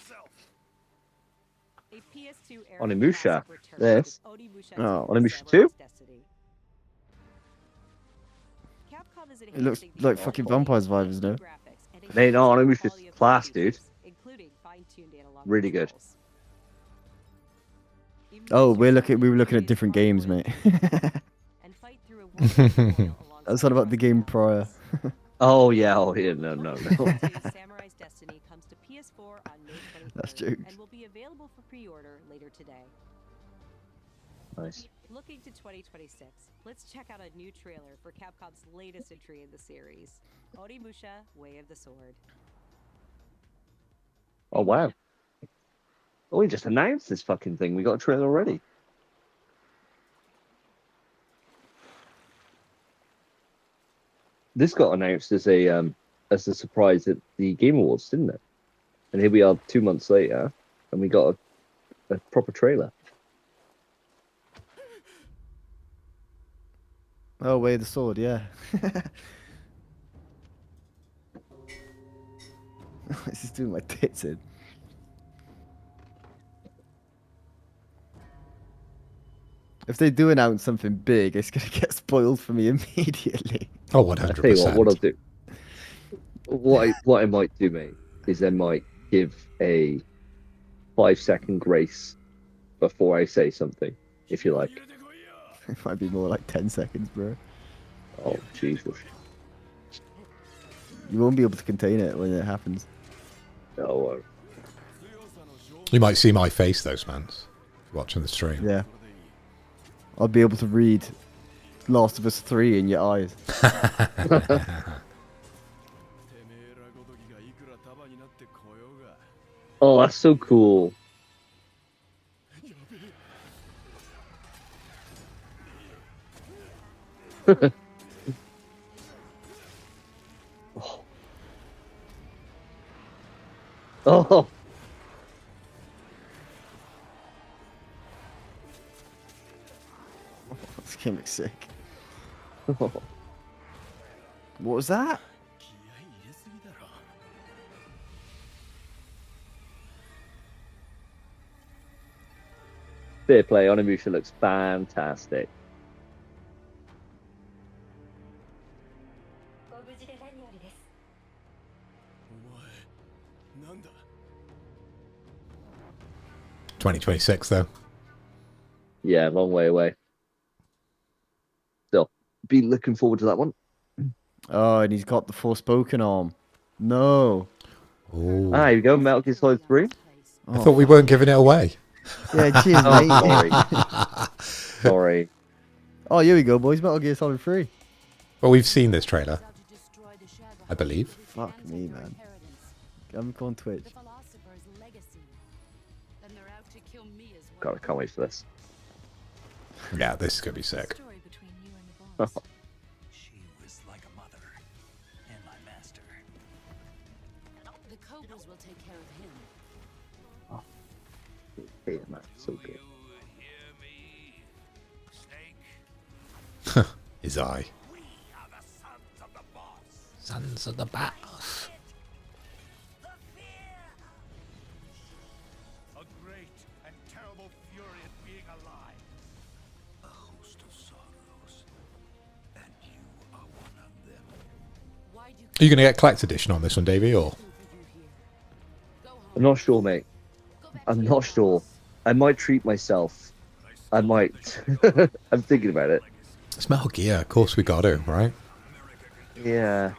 A PS2 era Onimusha. classic returns Yes. with Onimusha Oh. 2 Onimusha Samurai's 2? Destiny. Capcom is It looks enhancing the like overall fucking quality Vampires of vibes, no? graphics and Mate, no, enhancing the Onimusha's quality of class, visuals, dude. including fine-tuned analog Really good. controls. Oh, Immerse we were yourself in looking at Korea's different Dark games, mate. World and fight through a world tutorial That's alongside not about the game prior. Oh, yeah. Oh, yeah. No. Samurai's Destiny comes to PS4 on May 23rd That's jokes. and will be available for pre-order later today. Nice. Looking to 2026, let's check out a new trailer for Capcom's latest entry in the series, Onimusha: Way of the Sword. Oh wow! Oh, we just announced this fucking thing. We got a trailer already. This got announced as a surprise at the Game Awards, didn't it? And here we are 2 months later, and we got a proper trailer. Oh, Way of the Sword, yeah. This is doing my tits in. If they do announce something big, it's gonna get spoiled for me immediately. Oh, I tell you 100%. what I'll do. What I might do, mate, is I might give a 5-second grace before I say something, if you like. It might be more like 10 seconds, bro. Oh, Jesus. You won't be able to contain it when it happens. No. You might see my face, though, Spence, watching the stream. Yeah. I'll be able to read Last of Us 3 in your eyes. Oh, that's so cool. Oh. Oh. This game looks sick. What was that? Fair play. Onimusha looks fantastic. — 2026, though. Yeah, long way away. Still, be looking forward to that one. Oh, and he's got the Forspoken arm. No. Ooh. Ah, here we go. Metal Gear Solid 3. I thought we weren't giving it away. Yeah, cheers, Oh, mate. Sorry. Oh, here we go, boys. Metal Gear Solid 3. Well, we've seen this trailer, I believe. Fuck me, man. I'm on Twitch. God, I can't wait for this. Yeah, this is going to be sick. She was like a mother and my master. The Cobras will take care of him. Oh. Yeah, man, so good. His eye. We are the sons of the boss. Sons of the boss. A great and terrible fury at being alive. A host of sorrows, and you are one of them. Why do Are you going to get collector edition on this one, Davey, or? I'm not sure, mate. I'm not sure. I might treat myself. I might. I'm thinking about it. It's Metal Gear, of course we got to, right? Yeah.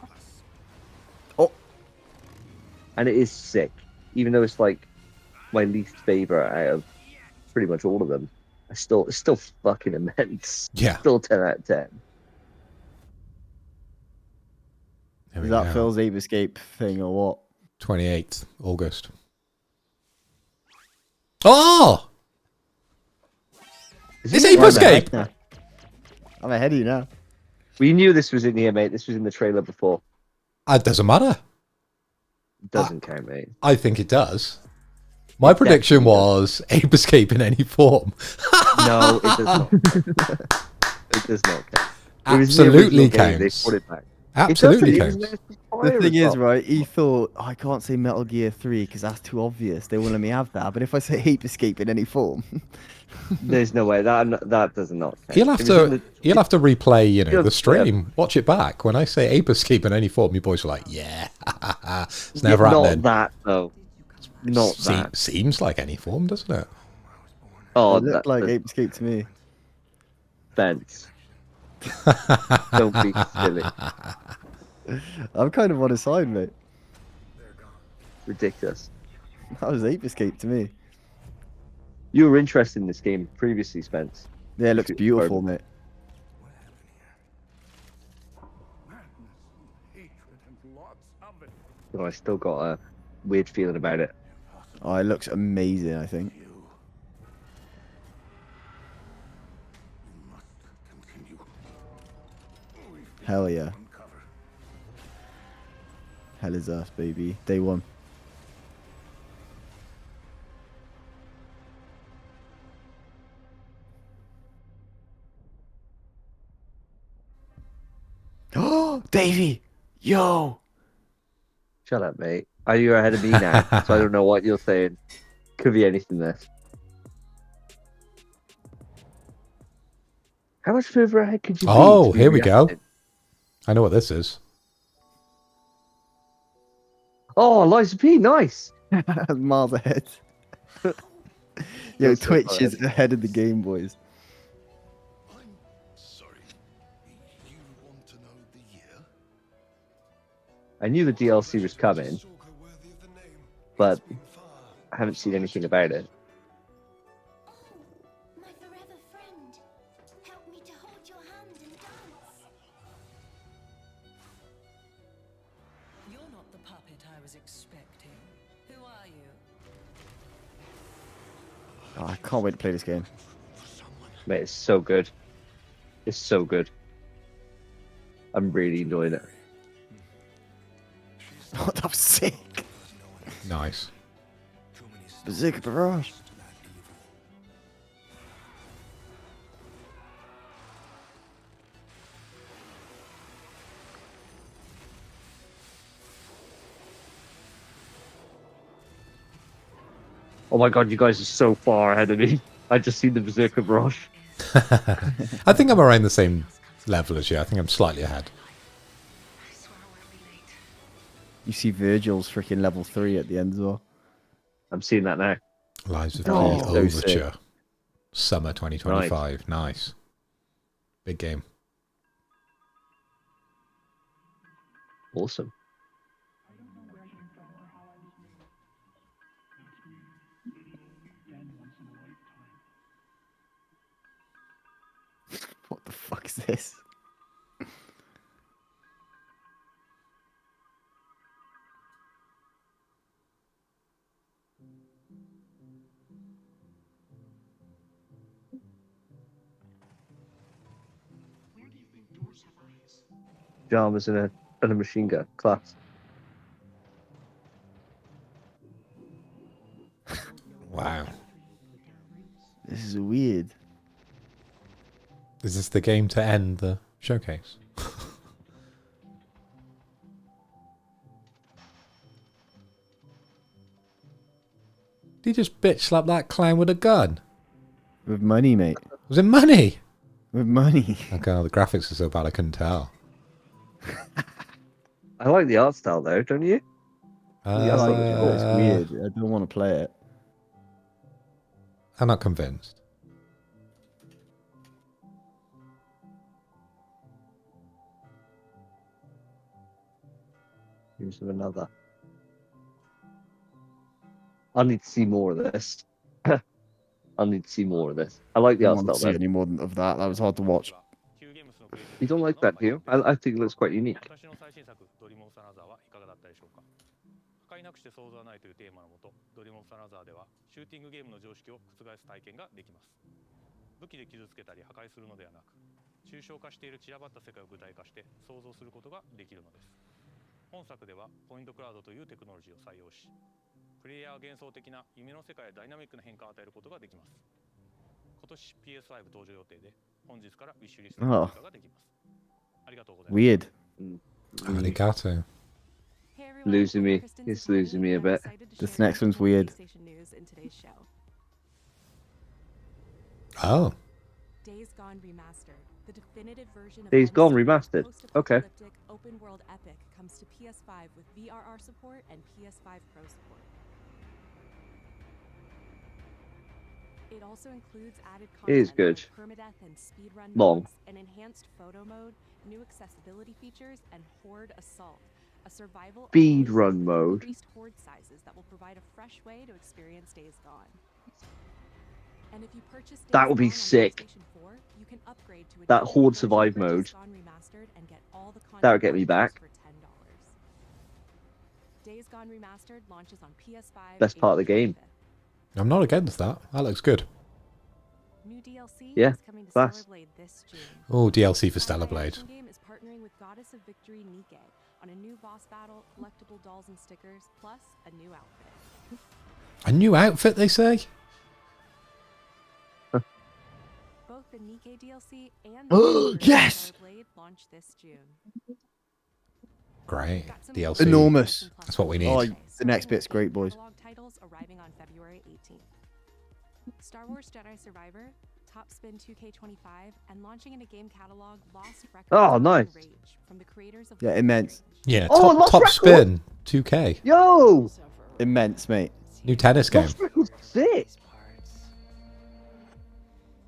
Oh. And it is sick. Even though it's like my least favorite out of pretty much all of them. It's still fucking immense. Yeah. Still 10 out of 10. There Is we that go. Phil's Ape Escape thing or what? 28th August. Oh! It's Ape Escape! I'm ahead of you now. We knew this was in here, mate. This was in the trailer before. It doesn't matter. Doesn't count, mate. I think it does. My prediction was Ape Escape in any form. No, it does not. It does not count. It was the Absolutely original game, they counts. brought it back. Absolutely It doesn't, counts. it was The thing is, well. right, he thought, I can't say Metal Gear 3 because that's too obvious. They won't let me have that. But if I say Ape Escape in any form. There's no way. That does not count. You'll have It was in to replay, Yeah, the stream. Watch it back. When I say Ape Escape in any form, you boys are like, yeah. It's never happening. Not that, though. Not that. Seems like any form, doesn't it? Oh, It looked like Ape Escape to me. Spence. Don't be silly. I'm kind of on his side, mate. Ridiculous. That was Ape Escape to me. You were interested in this game previously, Spence. Yeah, it looks beautiful, mate. What happened here? Madness, hatred, and lots of it. But I still got a weird feeling about it. Oh, it looks amazing, I think. You must continue. We've Hell yeah. uncover. Hell is us, baby. Day one. Oh, Davey! Yo! Shut up, mate. Are you ahead of me now? So I don't know what you're saying. Could be anything this. How much further ahead could you be? Oh, to be here we go. reacting? I know what this is. Oh, Eliza P, nice. Miles ahead. Yo, You're so Twitch far is ahead of the game, boys. I'm sorry. You want to know the year? I knew the DLC was coming, but I haven't seen anything about it. Oh, my forever friend. Help me to hold your hand and dance. You're not the puppet I was expecting. Who are you? Oh, I can't wait to play this game. Mate, it's so good. It's so good. I'm really enjoying it. Oh, that was sick. Nice. Bazooka Barrage. Oh my god, you guys are so far ahead of me. I just seen the Berserker Barrage. I think I'm around the same level as you. I think I'm slightly ahead. You see Virgil's freaking level 3 at the end as well. I'm seeing that now. Lives of Oh, P so Overture. Summer 2025. Nice. Big game. Awesome. What the fuck is this? Pajamas and a machine gun. Class. Wow. This is weird. Is this the game to end the showcase? Did he just bitch slap that clown with a gun? With money, mate. Was it money? With money. Okay, the graphics are so bad I couldn't tell. I like the art style though, don't you? The art style looks cool. It's weird. I don't want to play it. I'm not convinced. Here's another. I need to see more of this. I need to see more of this. I like the I art don't want style to see though. any more of that. That was hard to watch. You don't like that, do you? I think it looks quite unique. 破壊なくして想像はないというテーマのもと、ドリームオブサナザーではシューティングゲームの常識を覆す体験ができます。武器で傷つけたり破壊するのではなく、抽象化している散らばった世界を具体化して想像することができるのです。本作ではポイントクラウドというテクノロジーを採用し、プレイヤーは幻想的な夢の世界へダイナミックな変化を与えることができます。今年 PS5 登場予定で、本日からウィッシュリストの追加ができます。ありがとうございます。Weird. Arigato. Losing me. It's losing me a bit. This next one's weird. Oh. Days Gone Remastered, the definitive version of Days Gone Remastered. Okay. open world epic comes to PS5 with VRR support and PS5 Pro support. It also includes added It is content good. like permadeath and speedrun Long. modes, an enhanced photo mode, new accessibility features, and Horde Assault, a survival Speedrun mode. increased horde sizes that will provide a fresh way to experience Days Gone. And if you purchase That Days would be Gone on sick. PlayStation 4, you can upgrade to a That digital Horde version Survive of Days mode. Gone Remastered and get all the content That would get me packages back. for $10. Days Gone Remastered launches on PS5 Best part of the April game. 25th. I'm not against that. That looks good. New DLC Yeah, is coming to class. Stellar Blade this June. Oh, DLC for Sci-fi Stellar Blade. action game is partnering with Goddess of Victory Nike on a new boss battle, collectible dolls and stickers, plus a new outfit. A new outfit, they say? Both the Nike DLC and the new version of Yes! Stellar Blade launch this June. Great. Got some DLC. Enormous. That's what we need. Oh, the next bit's great, boys. Catalog titles arriving on February 18th. Star Wars Jedi Survivor, Top Spin 2K25, and launching in a game catalog, Lost Records Oh, and nice. Rage from the creators of Yeah, immense. Yeah, Oh, top, Lost top Record! spin. 2K. Yo! Immense, mate. New tennis game. Lost Record's sick.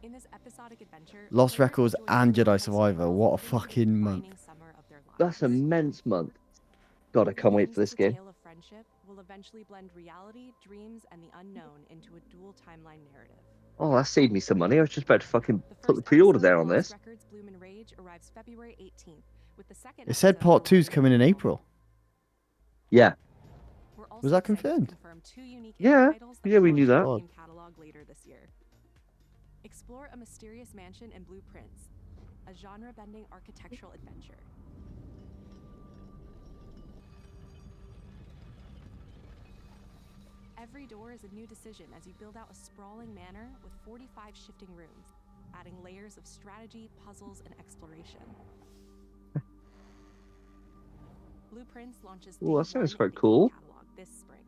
In this episodic adventure, Lost players Records enjoy and the Jedi most Survivor. What a fucking month. defining summer of their That's lives. immense month. God, I can't wait for Games this as a game. tale of friendship will eventually blend reality, dreams, and the unknown into a dual timeline narrative. Oh, that saved me some money. I was just about to fucking The put the first pre-order episode there of on Lost this. Records Bloom and Rage arrives February 18th, with the second It said episode part 2's arriving coming in April. April. Yeah. We're also Was that excited to confirmed? confirm 2 unique Yeah. titles Yeah, will we knew launch in that. the game catalog later this year. Explore a mysterious mansion and blueprints, a genre-bending architectural adventure. Every door is a new decision as you build out a sprawling manor with 45 shifting rooms, adding layers of strategy, puzzles, and exploration. Blueprints launches Ooh, that day sounds 1 quite in the game cool. catalog this spring.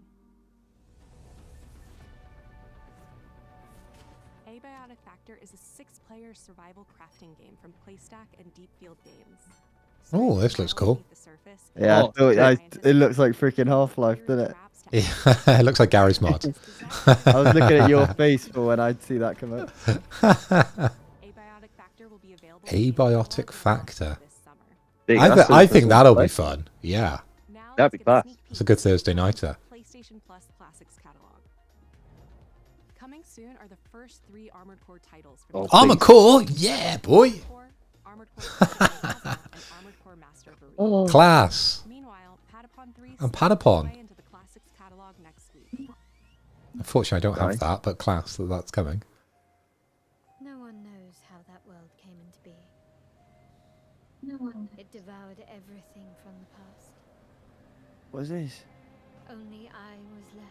Abiotic Factor is a 6-player survival crafting game from Playstack and Deepfield Games. Oh, this looks cool. Beneath the surface, Yeah, Oh, it looks like freaking Half-Life, doesn't it? Yeah, it looks like Gary's mod. I was looking at your face for when I'd see that come up. Abiotic Factor will be available in the game Abiotic catalog Factor. this summer. Big, I, that's I the think first that'll one be to play. fun. Yeah. Now That'd let's be get class. sneak It's a peek good at the Thursday nighter. PlayStation Plus Classics catalog. Coming soon are the first 3 Armored Core titles from Oh, the Armored please. Core, yeah, boy. Core, Armored Core Classic and Armored Core Master of Arena. Oh, Class. Meanwhile, Patapon 3 And slips its Patapon. way into the Classics catalog next week. Unfortunately, I don't have Nice. that, but class that that's coming. No one knows how that world came into being. No one. It devoured everything from the past. What is this? Only I was left.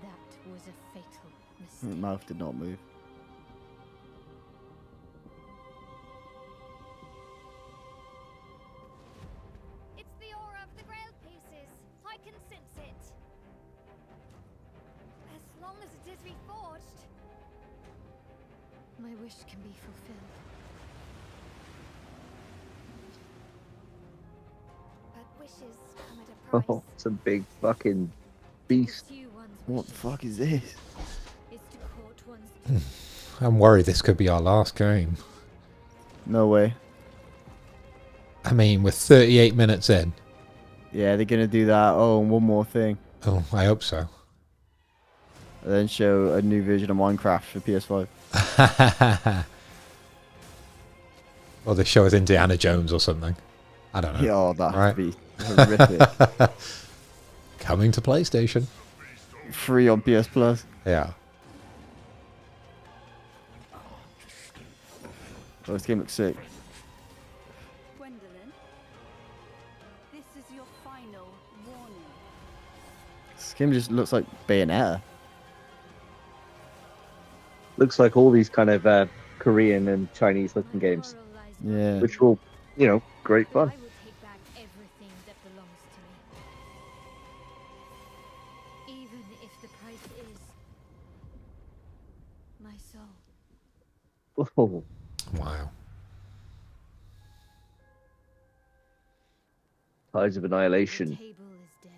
That was a fatal My mistake. mouth did not move. It's the aura of the Grail pieces. I can sense it. As long as it is reforged. My wish can be fulfilled. But wishes come at a price. Oh, it's a big fucking beast. Pursue one's What the wishes fuck is this? is to court one's I'm worried this could be our last game. No way. I mean, we're 38 minutes in. Yeah, they're gonna do that. Oh, and one more thing. Oh, I hope so. And then show a new version of Minecraft for PS5. Or they show us Indiana Jones or something. I don't know. Yeah, oh, that'd Right. be horrific. Coming to PlayStation. Free on PS Plus. Yeah. Oh, this game looks sick. Gwendolyn, this is your final warning. This game just looks like Bayonetta. Looks like all these kind of Korean and Chinese looking games, Yeah. which will, you know, great I fun. will take back everything that belongs to me. Even if the price is my soul. Oh, Wow. Tides of The Annihilation. table is dead.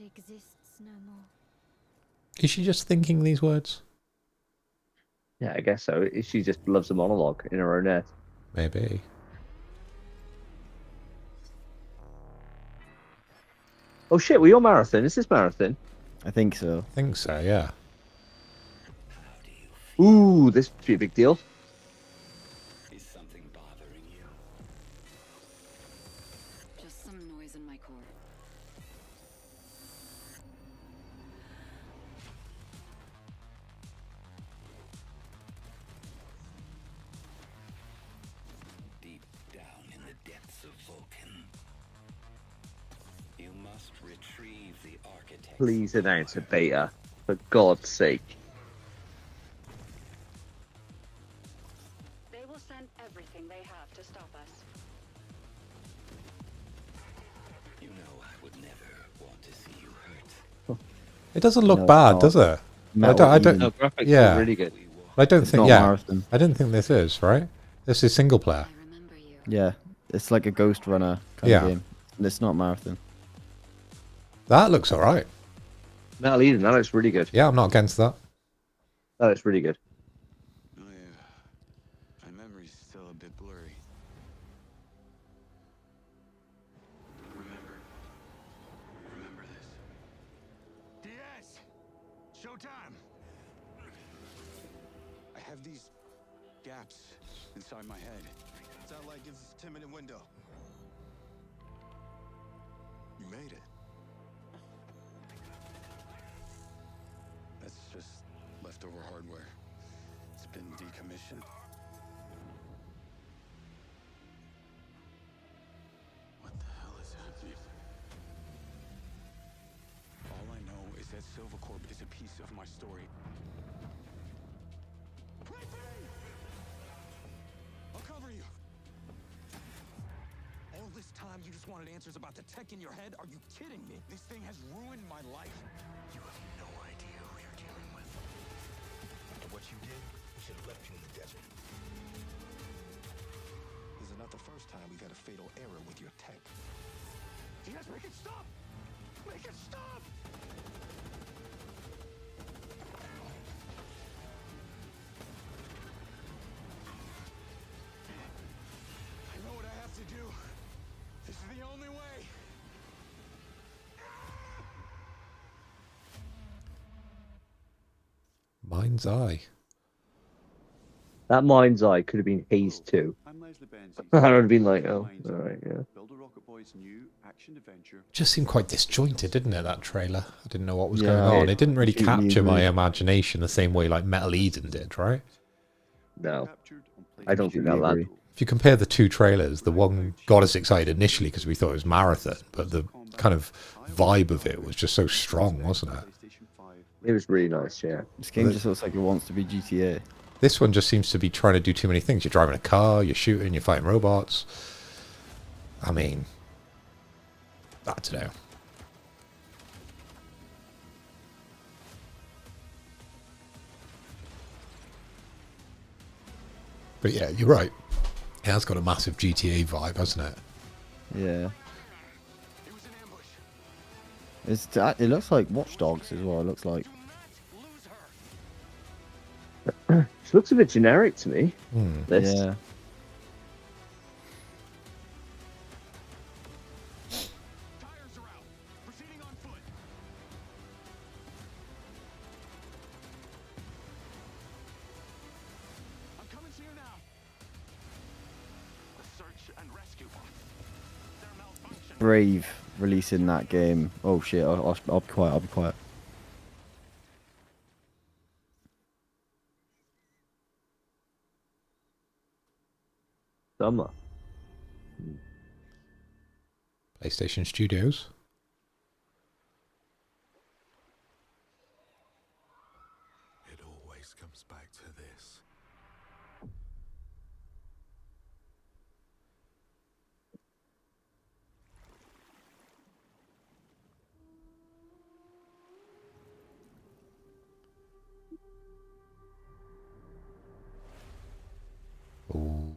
It exists no more. Is she just thinking these words? Yeah, I guess so. She just loves a monologue in her own head. Maybe. Oh shit, were you on Marathon? Is this Marathon? I think so. I think so, yeah. Ooh, this would be a big deal. Is something bothering you? Just some noise in my core. Deep down in the depths of Vulcan, you must retrieve the architect. Please announce a beta, for God's sake. They will send everything they have to stop us. You know I would never want to see you hurt. It doesn't look No, bad, it's does not. it? Metal I don't. No, graphics Yeah, are really good. I don't It's think. not Yeah, Marathon. I didn't think this is right. This is single player. Yeah, it's like a Ghost Runner kind Yeah. of game. And it's not Marathon. That looks alright. Metal Eden, that looks really good. Yeah, I'm not against that. That looks really good. Oh yeah, my memory's still a bit blurry. Remember this. Diaz! Showtime! I have these gaps inside my head. Satellite gives us a 10-minute window. You made it. That's just leftover hardware. It's been decommissioned. What the hell is happening? All I know is that Silvercorp is a piece of my story. I'll cover you. All this time you just wanted answers about the tech in your head? Are you kidding me? This thing has ruined my life. You have no idea who you're dealing with. And what you did, we should have left you in the desert. This is not the first time we've had a fatal error with your tech. Diaz, make it stop! Make it stop! I know what I have to do. This is the only way. Mind's Eye. That Mind's Eye could have been Haze 2. I would have been like, oh, alright, yeah. Just seemed quite disjointed, didn't it? That trailer. I didn't know what was Yeah, going on. It didn't really completely capture my agree. imagination the same way like Metal Eden did, right? No. I don't think that Completely lad. agree. If you compare the two trailers, the one got us excited initially because we thought it was Marathon, but the kind of vibe of it was just so strong, wasn't it? It was really nice, yeah. This game just looks like it wants to be GTA. This one just seems to be trying to do too many things. You're driving a car, you're shooting, you're fighting robots. I mean, I don't know. But yeah, you're right. It has got a massive GTA vibe, hasn't it? Yeah. It looks like Watch Dogs as well. It looks like. It looks a bit generic to me. This. Yeah. Brave releasing that game. Oh shit! I'll be quiet. I'll be quiet. Summer. PlayStation Studios. It always comes back to this. Ooh.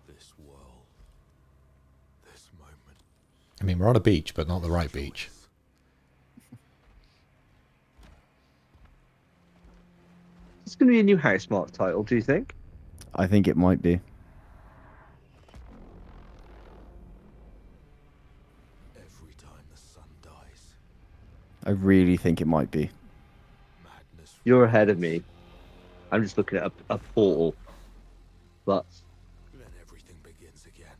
This world. This moment. I mean, we're on a beach, but not the right beach. It's going to be a new Housemarque title, do you think? I think it might be. I really think it might be. You're ahead of me. I'm just looking at a portal, but Then everything begins again.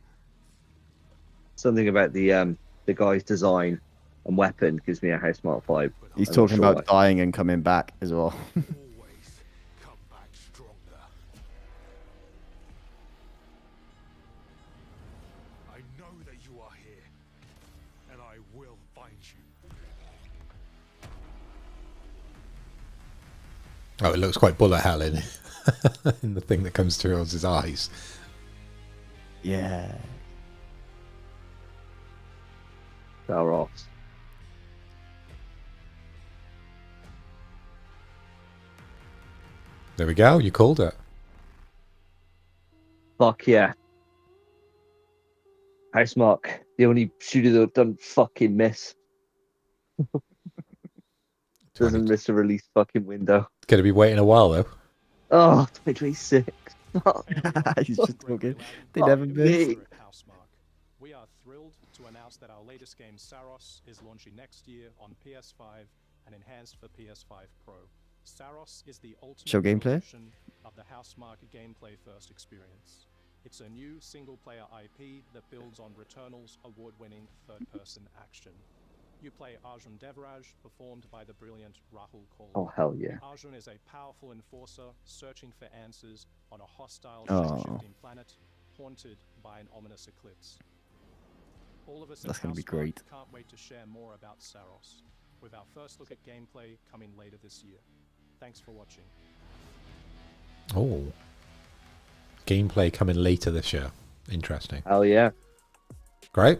something about the guy's design and weapon gives me a Housemarque vibe. He's I'm not talking sure about why. dying and coming back as well. Always come back stronger. I know that you are here, and I will find you. Oh, it looks quite bullet hell in in the thing that comes towards his eyes. Yeah. Saros. There we go. You called it. Fuck yeah. Housemarque, the only shooter that done fucking miss. Doesn't miss a release fucking window. Going to be waiting a while though. Oh, 2026. He's just talking. They never miss. We are thrilled to announce that our latest game, Saros, is launching next year on PS5 and enhanced for PS5 Pro. Saros is the Show ultimate gameplay? evolution of the Housemarque gameplay first experience. It's a new single-player IP that builds on Returnal's award-winning third-person action. You play Arjun Devraj, performed by the brilliant Rahul Kohli. Oh, hell yeah. Arjun is a powerful enforcer searching for answers on a hostile Oh. shape-shifting planet haunted by an ominous eclipse. All of us That's at gonna be Housemarque great. can't wait to share more about Saros, with our first look at gameplay coming later this year. Thanks for watching. Oh. Gameplay coming later this year. Interesting. Hell yeah. Great.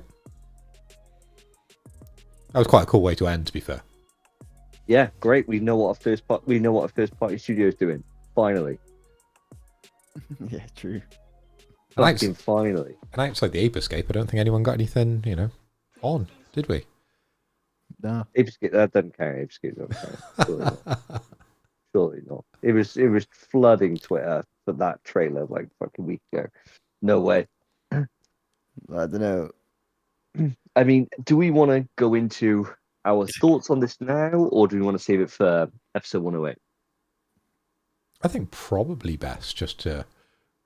That was quite a cool way to end, to be fair. Yeah, great. We know what a first party studio is doing. Finally. Yeah, true. And Fucking finally. And outside the Ape Escape, I don't think anyone got anything, on, did we? No. Ape Escape, that doesn't count. Ape Escape doesn't count. Surely not. Surely not. It was flooding Twitter for that trailer like fucking week ago. No way. I don't know. I mean, do we want to go into our thoughts on this now, or do we want to save it for episode 108? I think probably best just to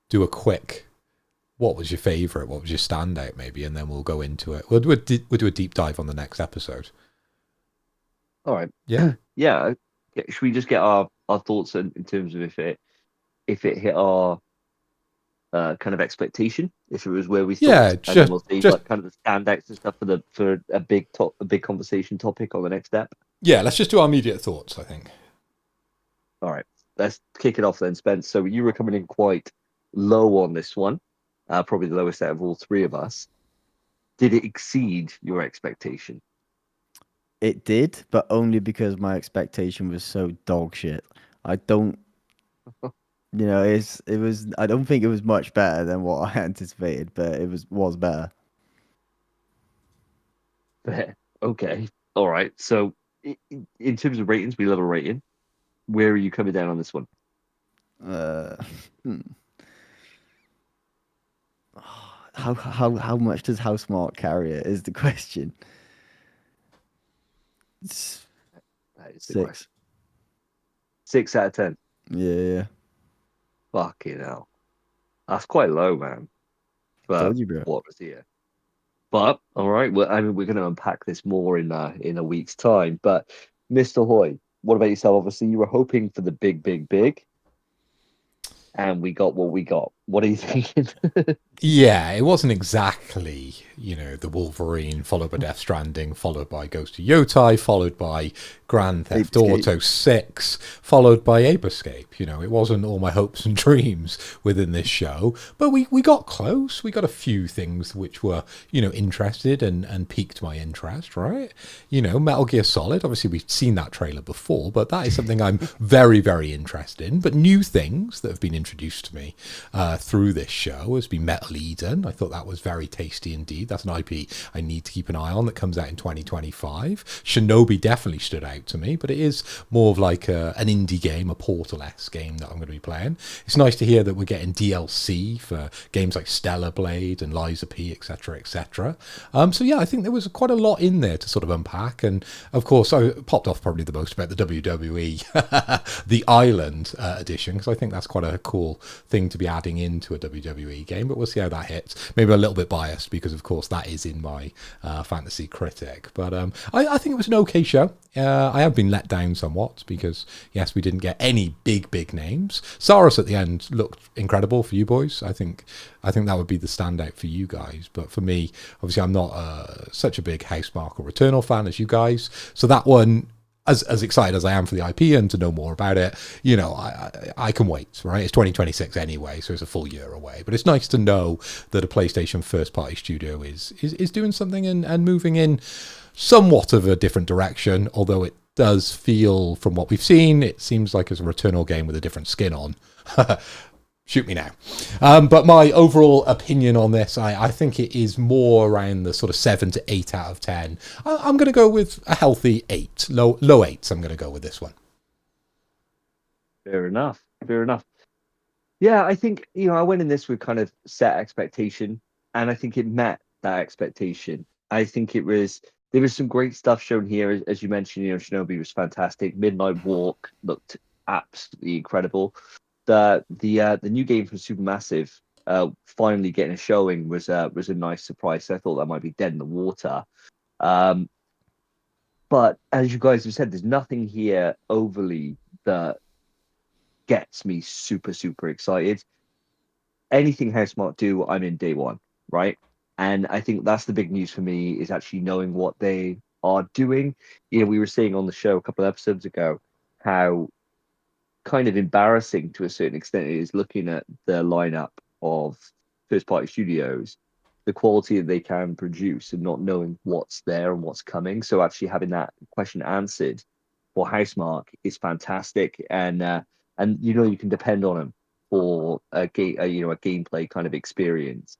do a quick, what was your favourite, what was your standout maybe, and then we'll go into it. We'll do a deep dive on the next episode. All right. Yeah. Yeah. Should we just get our thoughts in terms of if it hit our kind of expectation, if it was where we thought, Yeah, and then we'll see like kind of the standouts and stuff for a big conversation topic on the next step. Yeah, let's just do our immediate thoughts, I think. All right, let's kick it off then, Spence. So you were coming in quite low on this one, probably the lowest out of all three of us. Did it exceed your expectation? It did, but only because my expectation was so dog shit. I don't, it was. I don't think it was much better than what I anticipated, but it was better. Fair. Okay. All right. So in terms of ratings, we love a rating. Where are you coming down on this one? How much does Housemarque carry it is the question. That is the 6. question. 6 out of 10. Yeah. Fucking hell. That's quite low, man. But Told you, bro. what was here? But all right, well, I mean, we're going to unpack this more in a week's time. But Mr. Hoy, what about yourself? Obviously, you were hoping for the big, and we got what we got. What are you thinking? Yeah, it wasn't exactly, the Wolverine, followed by Death Stranding, followed by Ghost of Yotai, followed by Grand Theft Auto 6, followed by Ape Escape. It wasn't all my hopes and dreams within this show, but we got close. We got a few things which were, interested and piqued my interest, right? Metal Gear Solid, obviously we've seen that trailer before, but that is something I'm very, very interested in. But new things that have been introduced to me through this show has been Metal Eden. I thought that was very tasty indeed. That's an IP I need to keep an eye on that comes out in 2025. Shinobi definitely stood out to me, but it is more of like an indie game, a Portal-esque game that I'm going to be playing. It's nice to hear that we're getting DLC for games like Stellar Blade and Liza P, etc., etc. So yeah, I think there was quite a lot in there to sort of unpack. And of course, I popped off probably the most about the WWE, the Island edition, because I think that's quite a cool thing to be adding into a WWE game. But we'll see how that hits. Maybe a little bit biased because, of course, that is in my fantasy critic. But I think it was an okay show. I have been let down somewhat because, yes, we didn't get any big names. Saros at the end looked incredible for you boys. I think that would be the standout for you guys. But for me, obviously, I'm not such a big Housemarque or Returnal fan as you guys. So that one, as excited as I am for the IP and to know more about it, you know, I can wait, right? It's 2026 anyway, so it's a full year away. But it's nice to know that a PlayStation first-party studio is doing something and moving in somewhat of a different direction, although it does feel, from what we've seen, it seems like it's a Returnal game with a different skin on. Shoot me now. But my overall opinion on this, I think it is more around the sort of 7 to 8 out of 10. I'm going to go with a healthy 8. Low 8s, I'm going to go with this one. Fair enough. Yeah, I think, I went in this with kind of set expectation, and I think it met that expectation. I think there was some great stuff shown here. As you mentioned, Shinobi was fantastic. Midnight Walk looked absolutely incredible. The new game from Supermassive finally getting a showing was a nice surprise. I thought that might be dead in the water. But as you guys have said, there's nothing here overly that gets me super, super excited. Anything Housemarque do, I'm in day one, right? And I think that's the big news for me, is actually knowing what they are doing. We were saying on the show a couple of episodes ago how kind of embarrassing to a certain extent it is, looking at the lineup of first party studios, the quality that they can produce, and not knowing what's there and what's coming. So actually having that question answered for Housemarque is fantastic, and you can depend on them for a gameplay kind of experience.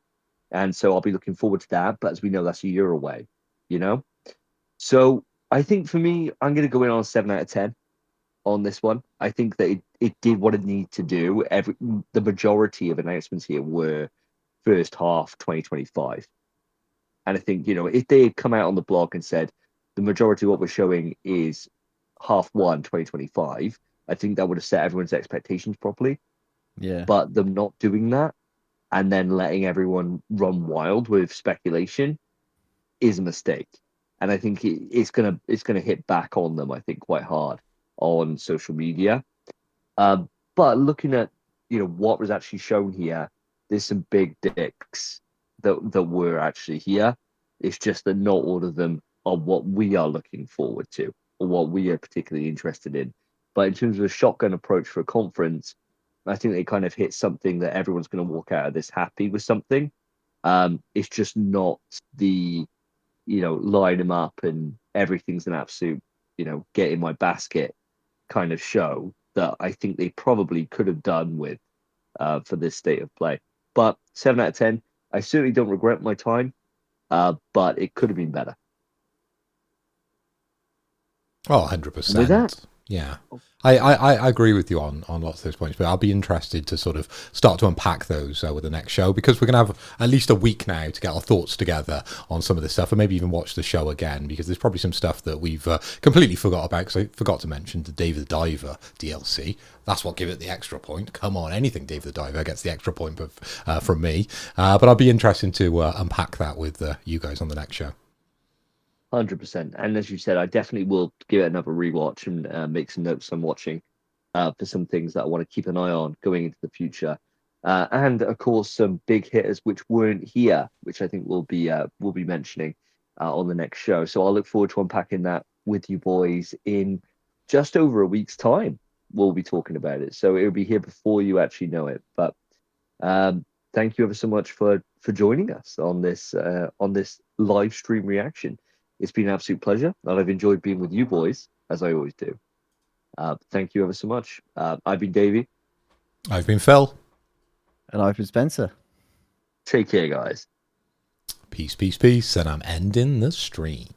And so I'll be looking forward to that. But as we know, that's a year away. So I think for me, I'm going to go in on a 7 out of 10 on this one. I think that it did what it needed to do. The majority of announcements here were first half 2025. And I think, if they had come out on the blog and said the majority of what we're showing is half 1 2025, I think that would have set everyone's expectations properly. Yeah. But them not doing that and then letting everyone run wild with speculation is a mistake. And I think it's gonna hit back on them, I think, quite hard on social media. But looking at what was actually shown here, there's some big dicks that were actually here. It's just that not all of them are what we are looking forward to or what we are particularly interested in. But in terms of a shotgun approach for a conference, I think they kind of hit something that everyone's going to walk out of this happy with something. It's just not the line them up and everything's an absolute get in my basket kind of show that I think they probably could have done with for this state of play. But 7 out of 10, I certainly don't regret my time, but it could have been better. Oh, 100%. With that, yeah. I agree with you on lots of those points, but I'll be interested to sort of start to unpack those with the next show, because we're going to have at least a week now to get our thoughts together on some of this stuff, and maybe even watch the show again, because there's probably some stuff that we've completely forgot about, because I forgot to mention the Dave the Diver DLC. That's what gave it the extra point. Come on, anything Dave the Diver gets the extra point from me. But I'll be interested to unpack that with you guys on the next show. 100%. And as you said, I definitely will give it another rewatch and make some notes I'm watching for some things that I want to keep an eye on going into the future. And of course, some big hitters which weren't here, which I think we'll be mentioning on the next show. So I'll look forward to unpacking that with you boys in just over a week's time. We'll be talking about it, so it'll be here before you actually know it. But thank you ever so much for joining us on this live stream reaction. It's been an absolute pleasure, and I've enjoyed being with you boys, as I always do. Thank you ever so much. I've been Davey. I've been Phil. And I've been Spencer. Take care, guys. Peace, peace, peace. And I'm ending the stream.